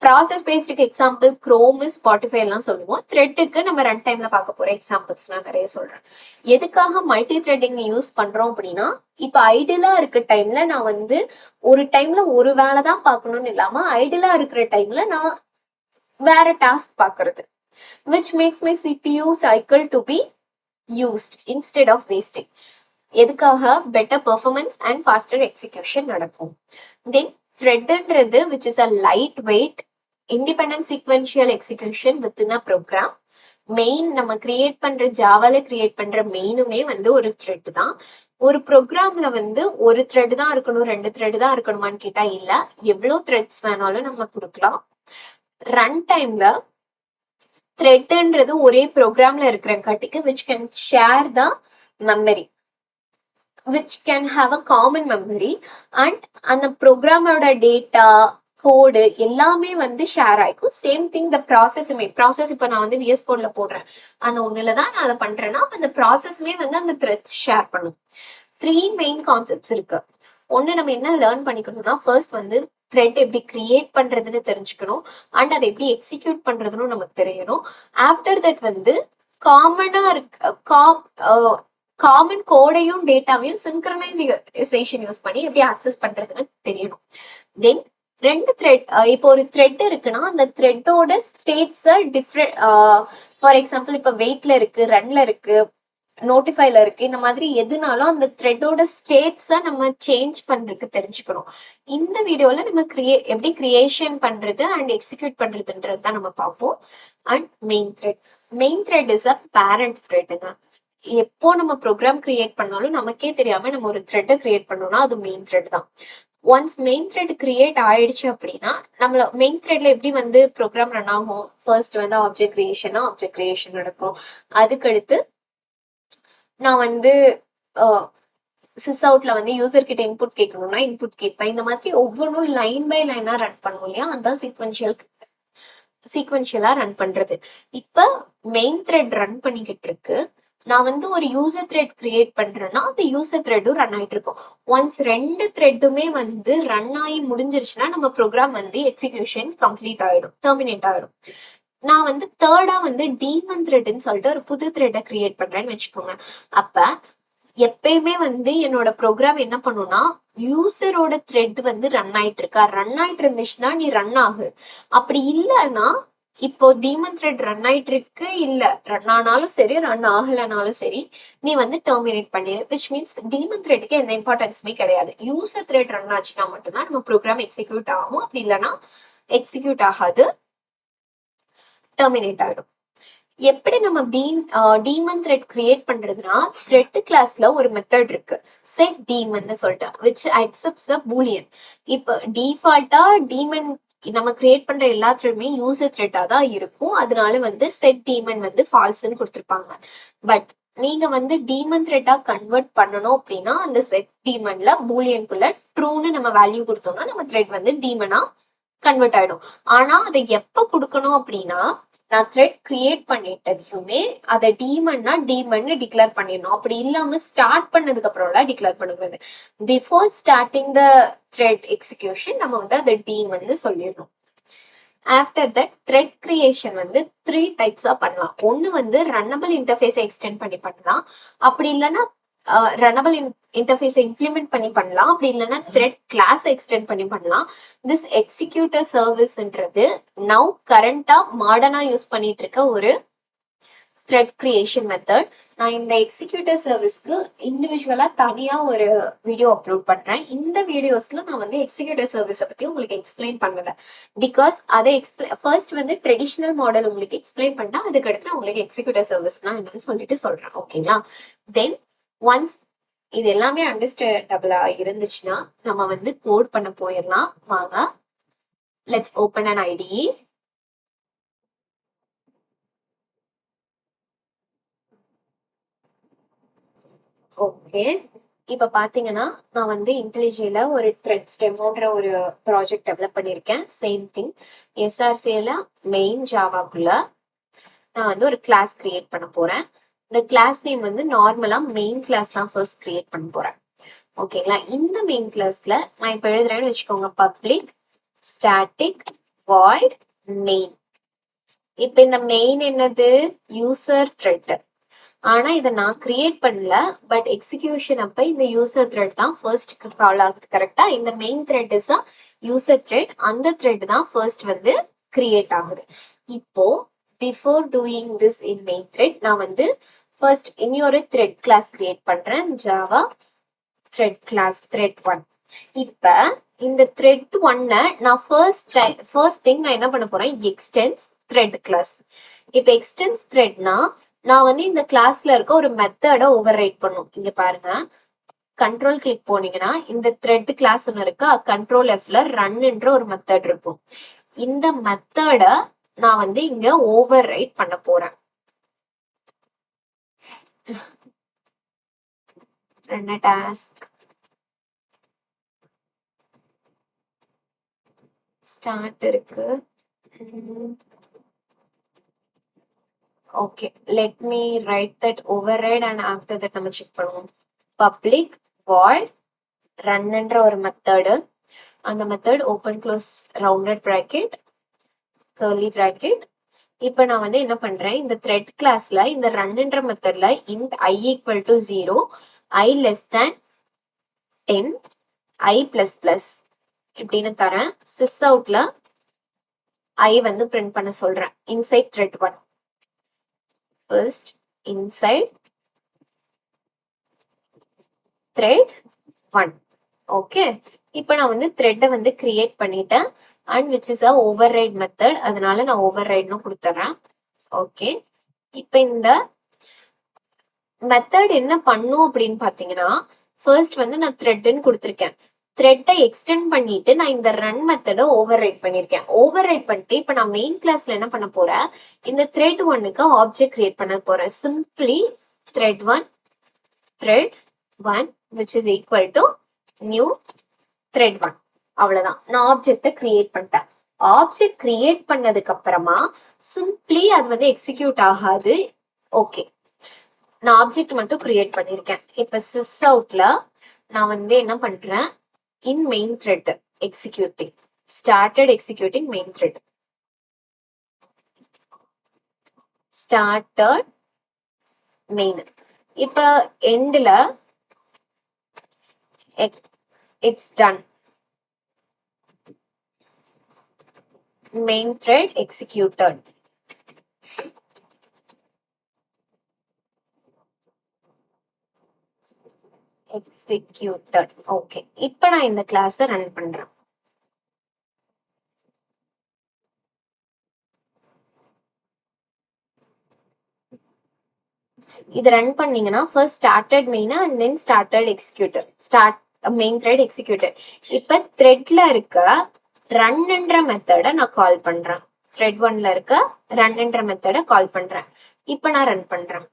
ப்ராசஸ் பேஸ்டுக்கு எக்ஸாம்பிள் குரோம், ஸ்பாட்டிஃபை எல்லாம் சொல்லுவோம். த்ரெட்டுக்கு நம்ம ரன் டைம்ல பார்க்க போற எக்ஸாம்பிள்ஸ் நான் நிறைய சொல்றேன். எதுக்காக மல்டி த்ரெட்டிங் யூஸ் பண்றோம் அப்படின்னா, இப்ப ஐடியலா இருக்க டைம்ல நான் வந்து ஒரு டைம்ல ஒரு வேலை தான் பார்க்கணும்னு இல்லாம ஐடியலா இருக்கிற டைம்ல நான் வேற டாஸ்க் பார்க்கறது, which makes my CPU cycle to be used instead of wasting. எதுக்காக? Better performance and pastor execution நடக்கும். தென் த்ரெட்ன்றது which is a light weight independent sequential execution within a program. Main நம்ம கிரியேட் பண்ற ஜாவால கிரியேட் பண்ற மெயினுமே வந்து ஒரு thread தான். ஒரு ப்ரோக்ராம்ல வந்து ஒரு த்ரெட் தான் இருக்கணும், 2 த்ரெட் தான் இருக்கணுமான்னு கேட்டா இல்ல, எவ்வளவு த்ரெட்ஸ் வேணாலும் நம்ம கொடுக்கலாம். ரன் டைம்ல த்ரெட்ன்றது ஒரே ப்ரோக்ராம்ல இருக்கிற காட்டிக்கு which can share the memory, which can have a common memory, and அந்த ப்ரோக்ராமோட டேட்டா கோடு எல்லாமே வந்து ஷேர் ஆயிக்கும். சேம் திங் த ப்ராசஸுமே, ப்ராசஸ் இப்ப நான் வந்து விஎஸ் கோட்ல போடுறேன், அந்த ஒண்ணுலதான் நான் அதை பண்றேன்னா அப்ப அந்த ப்ராசஸ்மே வந்து அந்த த்ரெட்ஸ் ஷேர் பண்ணும். 3 மெயின் கான்செப்ட்ஸ் இருக்கு. ஒண்ணு நம்ம என்ன லேர்ன் பண்ணிக்கணும்னா, ஃபர்ஸ்ட் வந்து த்ரெட் எப்படி கிரியேட் பண்றதுன்னு தெரிஞ்சுக்கணும், அண்ட் அதை எப்படி எக்ஸிக்யூட் பண்றதுன்னு நமக்கு தெரியணும். ஆஃப்டர் தட் வந்து காமனா காமன் கோடையும் டேட்டாவையும் சிங்க்ரனைசேஷன் யூஸ் பண்ணி எப்படி ஆக்சஸ் பண்றதுன்னு தெரியணும். தென் 2 த்ரெட், இப்போ ஒரு த்ரெட் இருக்குன்னா அந்த த்ரெட்டோட ஸ்டேட்ஸ் டிஃப்ரெண்ட். ஃபார் எக்ஸாம்பிள் இப்ப வெயிட்ல இருக்கு, ரன்ல இருக்கு, நோட்டிஃபைல இருக்கு, இந்த மாதிரி எதுனாலும் அந்த த்ரெட்டோட ஸ்டேட்ஸ நம்ம சேஞ்ச் பண்றதுக்கு தெரிஞ்சுக்கணும். இந்த வீடியோல நம்ம எப்படி கிரியேஷன் பண்றது அண்ட் எக்ஸிக்யூட் பண்றதுன்றது தான் நம்ம பார்ப்போம். And main thread is a parent த்ரெட்டுங்க. எப்போ நம்ம ப்ரோக்ராம் கிரியேட் பண்ணாலும் நமக்கே தெரியாம நம்ம ஒரு த்ரெட்டை கிரியேட் பண்ணோம்னா அது மெயின் த்ரெட் தான். ஒன்ஸ் மெயின் த்ரெட் கிரியேட் ஆயிடுச்சு அப்படின்னா நம்மள மெயின் த்ரெட்ல எப்படி வந்து ப்ரோக்ராம் ரன் ஆகும், ஃபர்ஸ்ட் வந்து ஆப்ஜெக்ட் கிரியேஷன் நடக்கும். அதுக்கடுத்து நான் வந்து சிஸ் அவுட்ல வந்து யூசர் கிட்ட இன்புட் கேட்கணும்னா இன்புட் கேட்பேன். இந்த மாதிரி ஒவ்வொன்றும் லைன் பை லைனா ரன் பண்ணுவோம் இல்லையா, அதுதான் சீக்வென்ஷியலா ரன் பண்றது. இப்ப மெயின் த்ரெட் ரன் பண்ணிக்கிட்டு இருக்கு, நான் வந்து ஒரு யூசர் த்ரெட் கிரியேட் பண்றேன்னா அந்த யூசர் த்ரெட்டும் ரன் ஆயிட்டு இருக்கும். ஒன்ஸ் 2 த்ரெட்டுமே வந்து ரன் ஆகி முடிஞ்சிருச்சுன்னா நம்ம ப்ரோக்ராம் வந்து எக்ஸிகியூஷன் கம்ப்ளீட் ஆயிடும், டெர்மினேட் ஆயிடும். நான் வந்து தேர்டா வந்து டீமன் த்ரெட்னு சொல்லிட்டு ஒரு புது த்ரெட்டை கிரியேட் பண்றேன்னு வச்சுக்கோங்க. அப்ப எப்பயுமே வந்து என்னோட ப்ரோக்ராம் என்ன பண்ணும்னா, யூசரோட த்ரெட் வந்து ரன் ஆயிட்டு இருந்துச்சுன்னா நீ ரன் ஆகு. அப்படி இல்லைன்னா, இப்போ டீமன் த்ரெட் ரன் ஆயிட்டு இருக்கு, இல்ல ரன் ஆனாலும் சரி ரன் ஆகலனாலும் சரி நீ வந்து டெர்மினேட் பண்ணிரு. விச் மீன்ஸ் டீமன் த்ரெட்டுக்கு எந்த இம்பார்ட்டன்ஸுமே கிடையாது. யூசர் த்ரெட் ரன் ஆச்சுன்னா மட்டும்தான் நம்ம ப்ரோக்ராம் எக்ஸிக்யூட் ஆகும், அப்படி இல்லைன்னா எக்ஸிக்யூட் ஆகாது, டெர்மினேட் ஆயிடும். எப்படி நம்ம டீமன் த்ரெட் கிரியேட் பண்றதுன்னா, த்ரெட் கிளாஸ்ல ஒரு மெத்தட் இருக்கு செட் டீமன் சொல்லிட்டு, which accepts a boolean. இப்ப டிஃபால்ட்டா டீமன் நம்ம கிரியேட் பண்ற எல்லா த்ரெட்டுமே யூசர் த்ரெட்டா தான் இருக்கும், அதனால வந்து செட் டீமன் வந்து ஃபால்ஸ்ன்னு கொடுத்துருப்பாங்க. பட் நீங்க வந்து டீமன் த்ரெட்டா கன்வெர்ட் பண்ணணும் அப்படின்னா அந்த செட் டீமன்ல பூலியனுக்குள்ள ட்ரூன்னு நம்ம வேல்யூ கொடுத்தோம்னா நம்ம த்ரெட் வந்து டீமனா கன்வெர்ட் ஆயிடும். ஆனா அதை எப்ப கொடுக்கணும் அப்படின்னா, நான் த்ரெட் கிரியேட் பண்ணிட்டதையுமே அதை டீமன்னு டிக்ளேர் பண்ணிடணும். அப்படி இல்லாம ஸ்டார்ட் பண்ணதுக்கு அப்புறம் டிக்ளேர் பண்ணுறது. Before starting the thread execution நம்ம வந்து அதை டீமன்னு சொல்லிடணும். ஆஃப்டர் தட் த்ரெட் கிரியேஷன் வந்து 3 டைப்ஸா பண்ணலாம். ஒன்னு வந்து ரன்னபிள் இன்டர்ஃபேஸை எக்ஸ்டெண்ட் பண்ணி பண்ணலாம், அப்படி இல்லைன்னா ரன்னபிள் இன்டர்ஃபேஸை இம்ப்ளிமெண்ட் பண்ணி பண்ணலாம், அப்படி இல்லைன்னா த்ரெட் கிளாஸ் எக்ஸ்டெண்ட் பண்ணி பண்ணலாம். திஸ் எக்ஸிக்யூட்டர் சர்வீஸ்ன்றது நவ் கரண்டா மாடர்னா யூஸ் பண்ணிட்டு இருக்க ஒரு த்ரெட் கிரியேஷன் மெத்தட். நான் இந்த எக்ஸிக்யூட்டர் சர்வீஸ்க்கு இண்டிவிஜுவலா தனியா ஒரு வீடியோ அப்லோட் பண்றேன். இந்த வீடியோஸ்ல நான் வந்து எக்ஸிக்யூட்டர் சர்வீஸை பத்தி உங்களுக்கு எக்ஸ்பிளைன் பண்ணல, பிகாஸ் அதை ஃபர்ஸ்ட் வந்து ட்ரெடிஷனல் மாடல் உங்களுக்கு எக்ஸ்பிளைன் பண்ணா அதுக்கடுத்து நான் உங்களுக்கு எக்ஸிக்யூட்டர் சர்வீஸ்னா என்னன்னு சொல்லிட்டு சொல்றேன். ஓகேங்களா? தென் ஒன்ஸ் இது எல்லாமே அண்டர்ஸ்டாண்டபிளா இருந்துச்சுன்னா நம்ம வந்து கோட் பண்ண போயிடலாம். வாங்க, let's open an IDE. Okay, இப்ப பாத்தீங்கன்னா நான் வந்து இன்டெலிஜேல ஒரு த்ரெட்ஸ் டெமோன்ற ஒரு ப்ராஜெக்ட் டெவலப் பண்ணிருக்கேன். சேம் திங் SRCல மெயின் ஜாவாக்குள்ள நான் வந்து ஒரு கிளாஸ் கிரியேட் பண்ண போறேன். இந்த கிளாஸ் நேம் வந்து நார்மலா மெயின் கிளாஸ் தான் ஃபர்ஸ்ட் கிரியேட் பண்ண போறேன். ஓகேங்களா? இந்த மெயின் கிளாஸ்ல நான் இப்ப எழுதுறேன்னு வச்சுக்கோங்க, பப்ளிக் ஸ்டாட்டிக் வாய்ட் மெயின். இப்ப இந்த மெயின் என்னது? User thread. ஆனா இதை நான் கிரியேட் பண்ணல, பட் எக்ஸிகியூஷன் அப்ப இந்த யூசர் த்ரெட் தான் ஃபர்ஸ்ட் கால் ஆகுது. கரெக்டா? இந்த main thread is a user thread. அந்த த்ரெட் தான் ஃபர்ஸ்ட் வந்து கிரியேட் ஆகுது. இப்போ before doing this in main thread நான் வந்து ஃபர்ஸ்ட் இன்னொரு த்ரெட் கிளாஸ் கிரியேட் பண்றேன், ஜாவா த்ரெட் கிளாஸ் த்ரெட் 1. இப்ப இந்த த்ரெட் 1 நான் ஃபர்ஸ்ட் திங் நான் என்ன பண்ண போறேன், எக்ஸ்டென்ஸ் த்ரெட் கிளாஸ். இப்ப எக்ஸ்டென்ஸ் த்ரெட்னா நான் வந்து இந்த கிளாஸ்ல இருக்க ஒரு மெத்தட ஓவர் ரைட் பண்ணும். இங்க பாருங்க, கண்ட்ரோல் கிளிக் போனீங்கன்னா இந்த த்ரெட் கிளாஸ் ஒன்னு இருக்கு, கண்ட்ரோல் Fல ரன்ன்ற ஒரு மெத்தட் இருக்கும். இந்த மெத்தட நான் வந்து இங்க ஓவர் ரைட் பண்ண போறேன். என்ன டாஸ்க் ஸ்டார்ட் இருக்கு. Okay, let me write that override and after that நம்ம செக் பண்ணுவோம். பப்ளிக் வாய்ட் ரன்ன்ற ஒரு மெத்தடு, அந்த method open close rounded bracket curly bracket. இப்போ நான் வந்து என்ன பண்றேன், இந்த த்ரெட் கிளாஸ்ல இந்த ரன்ன்ற மெத்தட்ல int I equal to 0, I less than 10, I plus plus இப்படின்னு தரேன். சிஸ் அவுட்ல I வந்து பிரிண்ட் பண்ண சொல்றேன். Inside thread 1 first inside thread 1. Okay, இப்போ நான் வந்து த்ரெட்டை வந்து கிரியேட் பண்ணிட்டேன் and which is a override method. அதனால நான் ஓவர்ரைட்னு கொடுத்துறேன். ஓகே, இப்போ இந்த மெத்தட் என்ன பண்ணும் அப்படின்னு பாத்தீங்கன்னா, ஃபர்ஸ்ட் வந்து நான் த்ரெட்னு கொடுத்துருக்கேன். த்ரெட்டை எக்ஸ்டெண்ட் பண்ணிட்டு நான் இந்த ரன் மெத்தடை ஓவர் ரைட் பண்ணிருக்கேன். ஓவர் ரைட் பண்ணிட்டு இப்ப நான் மெயின் கிளாஸ்ல என்ன பண்ண போறேன், இந்த த்ரெட் 1க்கு ஆப்ஜெக்ட் கிரியேட் பண்ண போறேன். Simply thread 1 which is equal to new thread 1. அவ்வளவுதான், நான் ஆப்ஜெக்ட கிரியேட் பண்ணிட்டேன். ஆப்ஜெக்ட் கிரியேட் பண்ணதுக்கு அப்புறமா சிம்பிளி அது வந்து எக்ஸிக்யூட் ஆகாது. ஓகே, நான் ஆப்ஜெக்ட் மட்டும் கிரியேட் பண்ணிருக்கேன். இப்ப சிஸ் அவுட்ல நான் வந்து என்ன பண்றேன், in main thread executing started executing main thread started main. இப்ப endல it's done, main thread executed. Okay, இப்ப நான் இந்த கிளாஸ் ரன் பண்றேன். இது ரன் பண்ணீங்கன்னா first started main and then started executed, start main thread executed. இப்ப த்ரெட்ல இருக்க ரன்ன்ற மெத்தட நான் கால் பண்றேன். த்ரெட் 1ல இருக்க ரன்ன்ற மெத்தட கால் பண்றேன். இப்ப நான் ரன் பண்றேன்.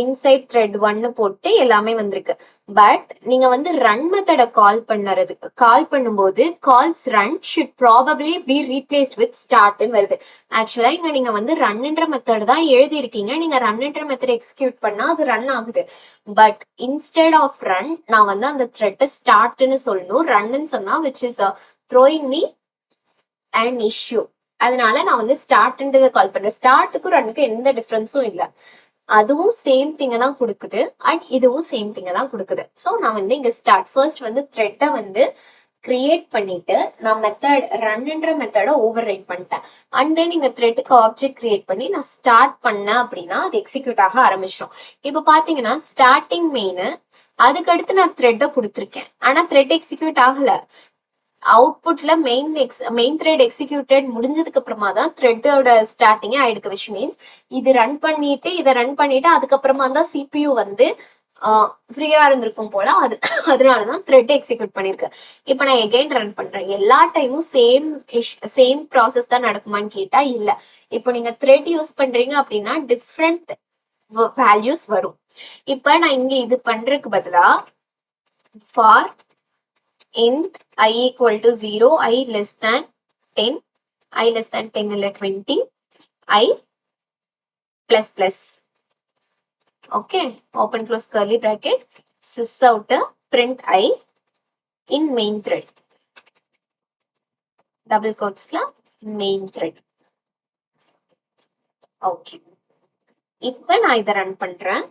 இன்சைட் த்ரெட் 1 போட்டு எல்லாமே வந்திருக்கு. பட் நீங்க வந்து ரன் மெத்தட கால் பண்ணும்போது calls run should probably be replaced with ஸ்டார்ட்னு வருது. ஆக்சுவலா இங்க நீங்க வந்து ரன்ன்ற மெத்தட் தான் எழுதி இருக்கீங்க. நீங்க ரன்ன்ற மெத்தட் எக்ஸிக்யூட் பண்ணா அது ரன் ஆகுது. பட் இன்ஸ்டெட் ஆஃப் ரன் நான் வந்து அந்த த்ரெட்டை ஸ்டார்ட்னு சொல்லணும். ரன்னு சொன்னா which is throwing me an issue. அதனால நான் வந்து ஸ்டார்ட்ன்றதை கால் பண்றேன். ஸ்டார்ட்டுக்கும் ரன்னுக்கும் எந்த டிஃபரன்ஸும் இல்லை, அதுவும் சேம் திங்க தான் கொடுக்குது அண்ட் இதுவும் சேம் திங்க தான் கொடுக்குது. ஸோ நான் வந்து இங்க ஃபர்ஸ்ட் வந்து த்ரெட்டை வந்து கிரியேட் பண்ணிட்டு நான் மெத்தட் ரன்ன்ற மெத்தட ஓவர் ரைட் பண்ணிட்டேன். அண்ட் தென் இங்க த்ரெட்டுக்கு ஆப்ஜெக்ட் கிரியேட் பண்ணி நான் ஸ்டார்ட் பண்ணேன் அப்படின்னா அது எக்ஸிக்யூட் ஆக ஆரம்பிச்சிடும். இப்ப பாத்தீங்கன்னா ஸ்டார்டிங் மெயின், அதுக்கடுத்து நான் த்ரெட்டை கொடுத்துருக்கேன், ஆனா த்ரெட் எக்ஸிக்யூட் ஆகல. அவுட்புட்ல மெயின் த்ரெட் எக்ஸிக்யூட்டட் முடிஞ்சதுக்கு அப்புறமா தான் த்ரெட்டோட ஸ்டார்டிங்கே ஆயிடுக்கு. விச் மீன்ஸ் இது ரன் பண்ணிட்டு இதை ரன் பண்ணிட்டு அதுக்கப்புறமா தான் சிபியூ வந்து ஃப்ரீயா இருந்திருக்கும் போல, அதனாலதான் த்ரெட் எக்ஸிக்யூட் பண்ணிருக்கு. இப்ப நான் எகைன் ரன் பண்றேன். எல்லா டைமும் சேம் ப்ராசஸ் தான் நடக்குமான்னு கேட்டா இல்ல. இப்போ நீங்க த்ரெட் யூஸ் பண்றீங்க அப்படின்னா டிஃப்ரெண்ட் வேல்யூஸ் வரும். இப்ப நான் இங்க இது பண்றதுக்கு பதிலா for int I equal to 0, I less than 10, I less than 10 இல்ல 20, I plus plus. Okay, open close curly bracket, sys out print I in main thread, double quotes la main thread. Okay, இப்ப நான் இதை run பண்றேன்.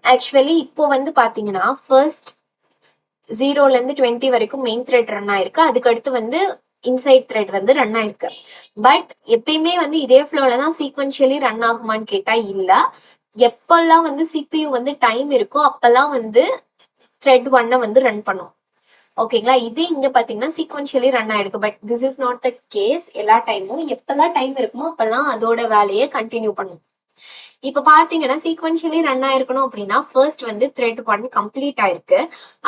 Actually இப்போ வந்து பாத்தீங்கன்னா first 0ல இருந்து 20 வரைக்கும் மெயின் த்ரெட் ரன் ஆயிருக்கு. அதுக்கு அடுத்து வந்து இன்சைட் த்ரெட் வந்து ரன் ஆயிருக்கு. பட் எப்பயுமே வந்து இதே ஃப்ளோல தான் சீக்வென்ஷியலி ரன் ஆகுமான்னு கேட்டா இல்ல. எப்பெல்லாம் வந்து சிபியு வந்து டைம் இருக்கோ அப்பெல்லாம் வந்து த்ரெட் 1 வந்து ரன் பண்ணும். ஓகேங்களா, இது இங்க பாத்தீங்கன்னா சீக்வென்ஷியலி ரன் ஆயிருக்கு. But this is not the case. எல்லா டைமும் எப்பெல்லாம் டைம் இருக்குமோ அப்பெல்லாம் அதோட வேலையை கண்டினியூ பண்ணும். இப்ப பாத்தீங்கன்னா சீக்வென்ஷியலி ரன் ஆயிருக்கணும் அப்படின்னா ஃபர்ஸ்ட் வந்து த்ரெட் 1 கம்ப்ளீட் ஆயிருக்கு.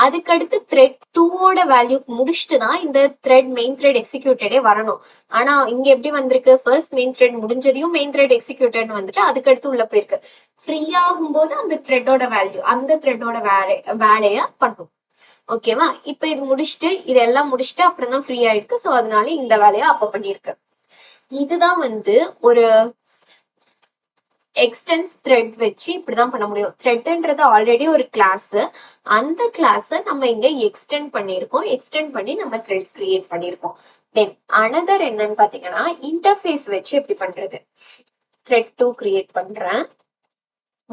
அதுக்கடுத்து த்ரெட் 2ஓட வேல்யூ முடிச்சுட்டு தான் இந்த த்ரெட் மெயின் த்ரெட் எக்ஸிக்யூட்டடே வரணும். ஆனா இங்க எப்படி வந்திருக்கு, ஃபர்ஸ்ட் மெயின் த்ரெட் முடிஞ்சதையும் மெயின் த்ரெட் எக்ஸிக்யூட்டட் வந்துட்டு அதுக்கடுத்து உள்ள போயிருக்கு. ஃப்ரீ ஆகும் போது அந்த த்ரெட்டோட வேல்யூ அந்த த்ரெட்டோட வேலைய பண்ணும். ஓகேவா, இப்ப இது முடிச்சுட்டு இதெல்லாம் முடிச்சுட்டு அப்புறம் தான் ஃப்ரீ ஆயிருக்கு. ஸோ அதனால இந்த வேலையை அப்ப பண்ணிருக்கு. இதுதான் வந்து ஒரு எக்ஸ்டென்ஸ் த்ரெட் வச்சு இப்படிதான் பண்ண முடியும். த்ரெட்ன்றது ஆல்ரெடி ஒரு கிளாஸ். அந்த கிளாஸை நம்ம இங்க எக்ஸ்டெண்ட் பண்ணியிருக்கோம். எக்ஸ்டெண்ட் பண்ணி நம்ம த்ரெட் கிரியேட் பண்ணியிருக்கோம். தென் அனதர் என்னன்னு பாத்தீங்கன்னா இன்டர்ஃபேஸ் வச்சு எப்படி பண்றது. த்ரெட் 2 கிரியேட் பண்றேன்.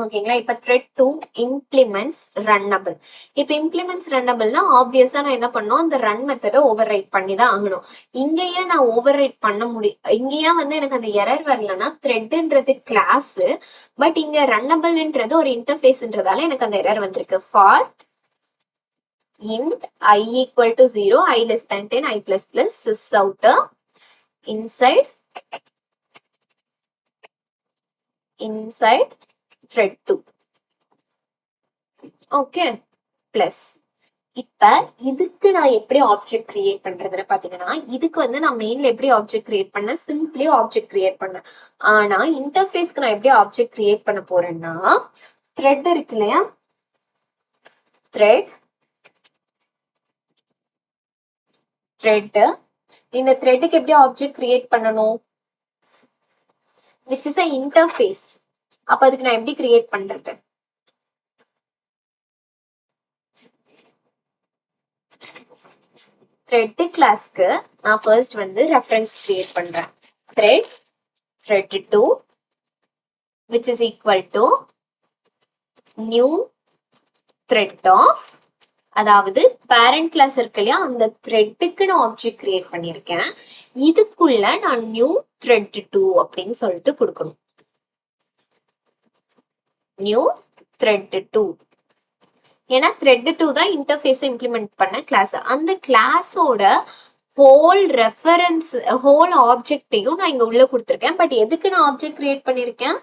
ஓகேங்களா, இப்ப த்ரெட் 2 இம்ப்ளிமெண்ட்ஸ் ரன்னபிள். இப்ப இம்ப்ளிமெண்ட்ஸ் ரன்னபிள்னா ஆப்வியஸா நான் என்ன பண்ணும், அந்த ரன் மெத்தடை ஓவர் ரைட் பண்ணி தான் ஆகணும். இங்கேயே நான் ஓவர் ரைட் பண்ண முடியும். இங்கேயே வந்து எனக்கு அந்த எரர் வரலன்னா த்ரெட்ன்றது கிளாஸ், பட் இங்க ரன்னபிள்ன்றது ஒரு இன்டர்ஃபேஸ்ன்றதால எனக்கு அந்த எரர் வந்திருக்கு. For int I equal to 0, I less than 10, I plus plus, sys outer inside thread 2. Okay, plus. இப்ப இதுக்கு நான் எப்படி ஆப்ஜெக்ட் கிரியேட் பண்றதுன்னு பாத்தீங்கன்னா இதுக்கு வந்து நான் மெயின்ல எப்படி ஆப்ஜெக்ட் கிரியேட் பண்ண, சிம்பிளி ஆப்ஜெக்ட் கிரியேட் பண்ணேன். ஆனா இன்டர்ஃபேஸ்க்கு நான் எப்படி ஆப்ஜெக்ட் கிரியேட் பண்ண போறேன்னா த்ரெட் இருக்கு இல்லையா, த்ரெட் இந்த த்ரெட்டுக்கு எப்படி ஆப்ஜெக்ட் கிரியேட் பண்ணணும், which is a interface. அப்ப அதுக்கு நான் எப்படி கிரியேட் பண்றது, த்ரெட் கிளாஸ்க்கு நான் ஃபர்ஸ்ட் வந்து ரெஃபரன்ஸ் கிரியேட் பண்றேன். Thread 2 which is equal to new thread of, அதாவது பேரண்ட் கிளாஸ் இருக்கு இல்லையா, அந்த த்ரெட்டுக்கு நான் ஆப்ஜெக்ட் கிரியேட் பண்ணிருக்கேன். இதுக்குள்ள நான் நியூ த்ரெட் 2 அப்படின்னு சொல்லிட்டு கொடுக்கணும். நியூ த்ரெட் 2, ஏன்னா த்ரெட் 2 தான் இன்டர்ஃபேஸ் இம்ப்ளிமெண்ட் பண்ண கிளாஸ். அந்த கிளாஸோட ஹோல் ரெஃபரன்ஸ் ஹோல் ஆப்ஜெக்டையும் நான் இங்க உள்ள கொடுத்துருக்கேன். பட் எதுக்கு நான் ஆப்ஜெக்ட் கிரியேட் பண்ணிருக்கேன்,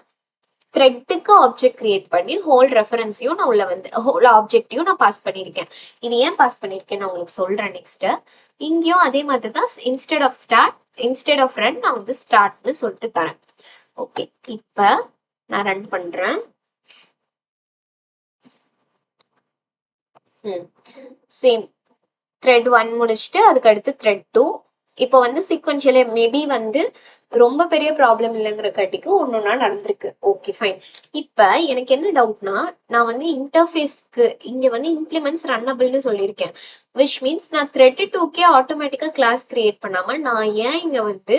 த்ரெட்டுக்கு ஆப்ஜெக்ட் கிரியேட் பண்ணி ஹோல் ரெஃபரன்ஸையும் நான் உள்ள வந்து ஹோல் ஆப்ஜெக்டையும் நான் பாஸ் பண்ணிருக்கேன். இது ஏன் பாஸ் பண்ணிருக்கேன் நான் உங்களுக்கு சொல்றேன் நெக்ஸ்ட். இங்கேயும் அதே மாதிரி தான் இன்ஸ்டெட் ஆஃப் ரன் நான் வந்து ஸ்டார்ட்னு சொல்லிட்டு தரேன். ஓகே, இப்ப நான் ரன் பண்றேன். சேம் த்ரெட் 1 முடிச்சுட்டு அதுக்கு அடுத்து த்ரெட் 2. இப்போ வந்து சீக்வென்ஷியலி மேபி வந்து ரொம்ப பெரிய ப்ராப்ளம் இல்லைங்கிற காட்டிக்கு ஒன்னொன்னா நடந்திருக்கு. Okay fine. இப்ப எனக்கு என்ன டவுட்னா, நான் வந்து இன்டர்ஃபேஸ்க்கு இங்க வந்து இம்ப்ளிமெண்ட்ஸ் ரன்னபிள்னு சொல்லியிருக்கேன். விச் மீன்ஸ் நான் த்ரெட் 2கே ஆட்டோமேட்டிக்கா கிளாஸ் கிரியேட் பண்ணாம நான் ஏன் இங்க வந்து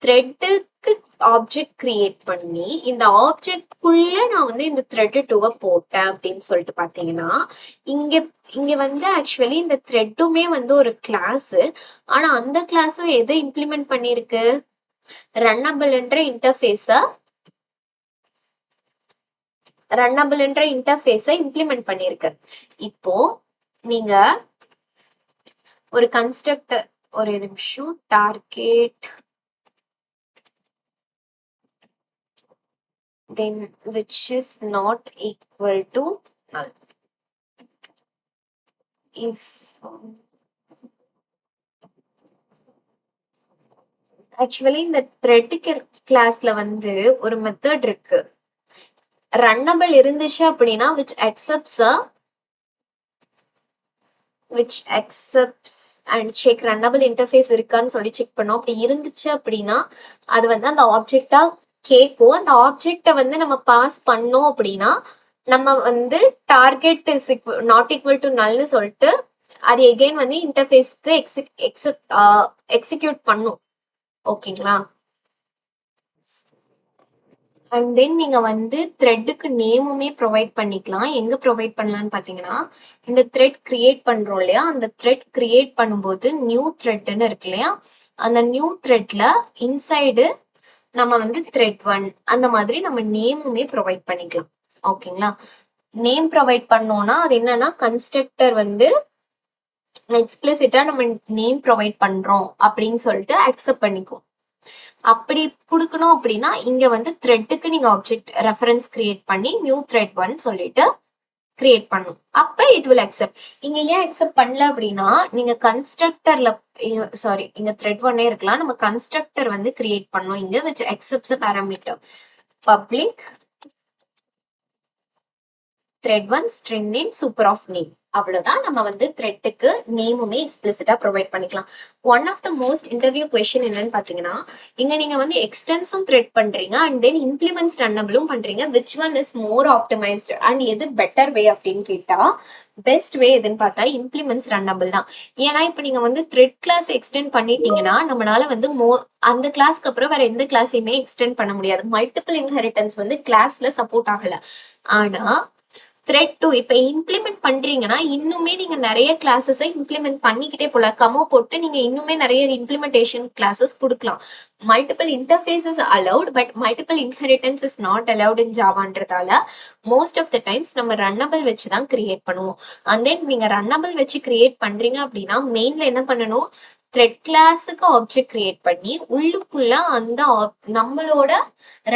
த்ரெட்டுக்கு ஆப்ஜெக்ட் கிரியேட் பண்ணி இந்த ஆப்ஜெக்ட்குள்ள நான் வந்து இந்த த்ரெட் 2 போட்டேன் அப்படின்னு சொல்லிட்டு பாத்தீங்கன்னா இங்க வந்து ஆக்சுவலி இந்த த்ரெட்டுமே வந்து ஒரு கிளாஸ். ஆனா அந்த கிளாஸும் எதை இம்ப்ளிமெண்ட் பண்ணிருக்கு, ரன்னபிள்ன்ற இன்டர்ஃபேஸ இம்ப்ளிமெண்ட் பண்ணிருக்கு. இப்போ நீங்க ஒரு கன்ஸ்ட்ரக்டர், ஒரு நிமிஷம், target then which is not equal to null. If actually இந்த த்ரெட் கிளாஸ்ல வந்து ஒரு மெத்தட் இருக்கு, ரன்னபிள் இருந்துச்சு அப்படின்னா which accepts a which accepts and check runnable interface இருக்கான்னு சொல்லி செக் பண்ணோம். அப்படி இருந்துச்சு அப்படின்னா அது வந்து அந்த ஆப்ஜெக்டா கேட்கும். அந்த ஆப்ஜெக்டை வந்து நம்ம பாஸ் பண்ணோம் அப்படின்னா நம்ம வந்து target is not equal to நல்னு சொல்லிட்டு அது எகெயின் வந்து இன்டர்ஃபேஸ்க்கு எக்ஸிக்யூட் பண்ணும். ஓகேங்களா? அண்ட் தென் நீங்க வந்து த்ரெட்டுக்கு நேமுமே ப்ரொவைட் பண்ணிக்கலாம். எங்க ப்ரொவைட் பண்ணலாம்னு பாத்தீங்கன்னா இந்த த்ரெட் கிரியேட் பண்றோம் இல்லையா, அந்த த்ரெட் கிரியேட் பண்ணும்போது நியூ த்ரெட்னு இருக்கு இல்லையா, அந்த நியூ த்ரெட்ல இன்சைடு நம்ம வந்து த்ரெட் 1 அந்த மாதிரி நம்ம நேமுமே ப்ரொவைட் பண்ணிக்கலாம். ஓகேங்களா? நேம் ப்ரொவைட் பண்ணோம்னா அது என்னன்னா கன்ஸ்ட்ரக்டர் வந்து எக்ஸ்பிளிசிட்டா நம்ம நேம் ப்ரொவைட் பண்றோம் அப்படின்னு சொல்லிட்டு அக்செப்ட் பண்ணிக்கும். அப்படி கொடுக்கணும் அப்படின்னா இங்க வந்து த்ரெட்டுக்கு நீங்க ஆப்ஜெக்ட் ரெஃபரன்ஸ் கிரியேட் பண்ணி நியூ த்ரெட் 1 சொல்லிட்டு கிரியேட் பண்ணும். அப்ப இட் வில் அக்செப்ட். இங்க ஏன் அக்செப்ட் பண்ணல அப்படின்னா நீங்க கன்ஸ்ட்ரக்டர்ல சாரி இங்க த்ரெட் 1 இருக்கலாம், நம்ம கன்ஸ்ட்ரக்டர் வந்து கிரியேட் பண்ணோம் இங்க which accepts a parameter public thread 1 string name super of name. அவ்வளவுதான். நம்ம வந்து த்ரெட்டுக்கு நேமுமே எக்ஸ்பிளிசிட்டா ப்ரொவைட் பண்ணிக்கலாம். One of the most interview question என்னன்னு பாத்தீங்கன்னா இங்க நீங்க வந்து எக்ஸ்டென்ஸும் த்ரெட் பண்றீங்க அண்ட் தென் இம்ப்ளிமெண்ட்ஸ் ரன்னபிளும் பண்றீங்க, which one is more optimized and எது பெட்டர் வே அப்படின்னு கேட்டா பெஸ்ட் வே எதுன்னு பார்த்தா இம்ப்ளிமெண்ட்ஸ் ரன்னபிள் தான். ஏன்னா இப்ப நீங்க வந்து த்ரெட் கிளாஸ் எக்ஸ்டெண்ட் பண்ணிட்டீங்கன்னா நம்மளால வந்து அந்த கிளாஸ்க்கு அப்புறம் வேற எந்த கிளாஸையுமே எக்ஸ்டெண்ட் பண்ண முடியாது. மல்டிபிள் இன்ஹெரிட்டன்ஸ் வந்து கிளாஸ்ல சப்போர்ட் ஆகல. ஆனா த்ரெட் 2 இப்ப இம்ப்ளிமெண்ட் பண்றீங்கன்னா இன்னுமே நீங்க நிறைய கிளாஸஸை இம்ப்ளிமெண்ட் பண்ணிக்கிட்டே போல கமோ போட்டு நீங்க இன்னுமே நிறைய இம்ப்ளிமெண்டேஷன் கிளாஸஸ் கொடுக்கலாம். Multiple interfaces allowed but multiple inheritance is not allowed in ஜாவான்றதால மோஸ்ட் ஆஃப் த டைம்ஸ் நம்ம ரன்னபிள் வச்சு தான் கிரியேட் பண்ணுவோம். அண்ட் தென் நீங்க ரன்னபிள் வச்சு கிரியேட் பண்றீங்க அப்படின்னா மெயின்ல என்ன பண்ணணும், த்ரெட் கிளாஸுக்கு ஆப்ஜெக்ட் கிரியேட் பண்ணி உள்ளுக்குள்ள அந்த நம்மளோட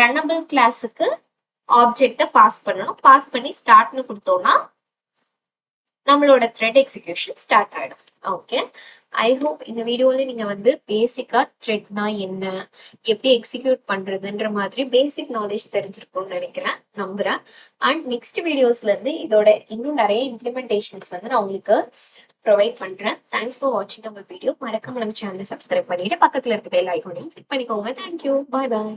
ரன்னபிள் கிளாஸுக்கு ஆப்ஜெக்ட பாஸ் பண்ணணும். பாஸ் பண்ணி ஸ்டார்ட்னு கொடுத்தோம்னா நம்மளோட த்ரெட் எக்ஸிகியூஷன் ஸ்டார்ட் ஆயிடும். ஓகே, ஐ ஹோப் இந்த வீடியோல நீங்க வந்து பேசிக்கா த்ரெட்னா என்ன, எப்படி எக்ஸிக்யூட் பண்றதுன்ற மாதிரி பேசிக் நாலேஜ் தெரிஞ்சிருக்கும்னு நினைக்கிறேன், நம்புறேன். அண்ட் நெக்ஸ்ட் வீடியோஸ்ல இருந்து இதோட இன்னும் நிறைய இம்ப்ளிமெண்டேஷன்ஸ் வந்து நான் உங்களுக்கு ப்ரொவைட் பண்றேன். தேங்க்ஸ் ஃபார் வாட்சிங் நம்ம வீடியோ. மறக்காம நம்ம சேனலை சப்ஸ்கிரைப் பண்ணிட்டு பக்கத்துல இருக்க பெல் ஐகானையும் கிளிக் பண்ணிக்கோங்க. தேங்க்யூ, பாய் பாய்.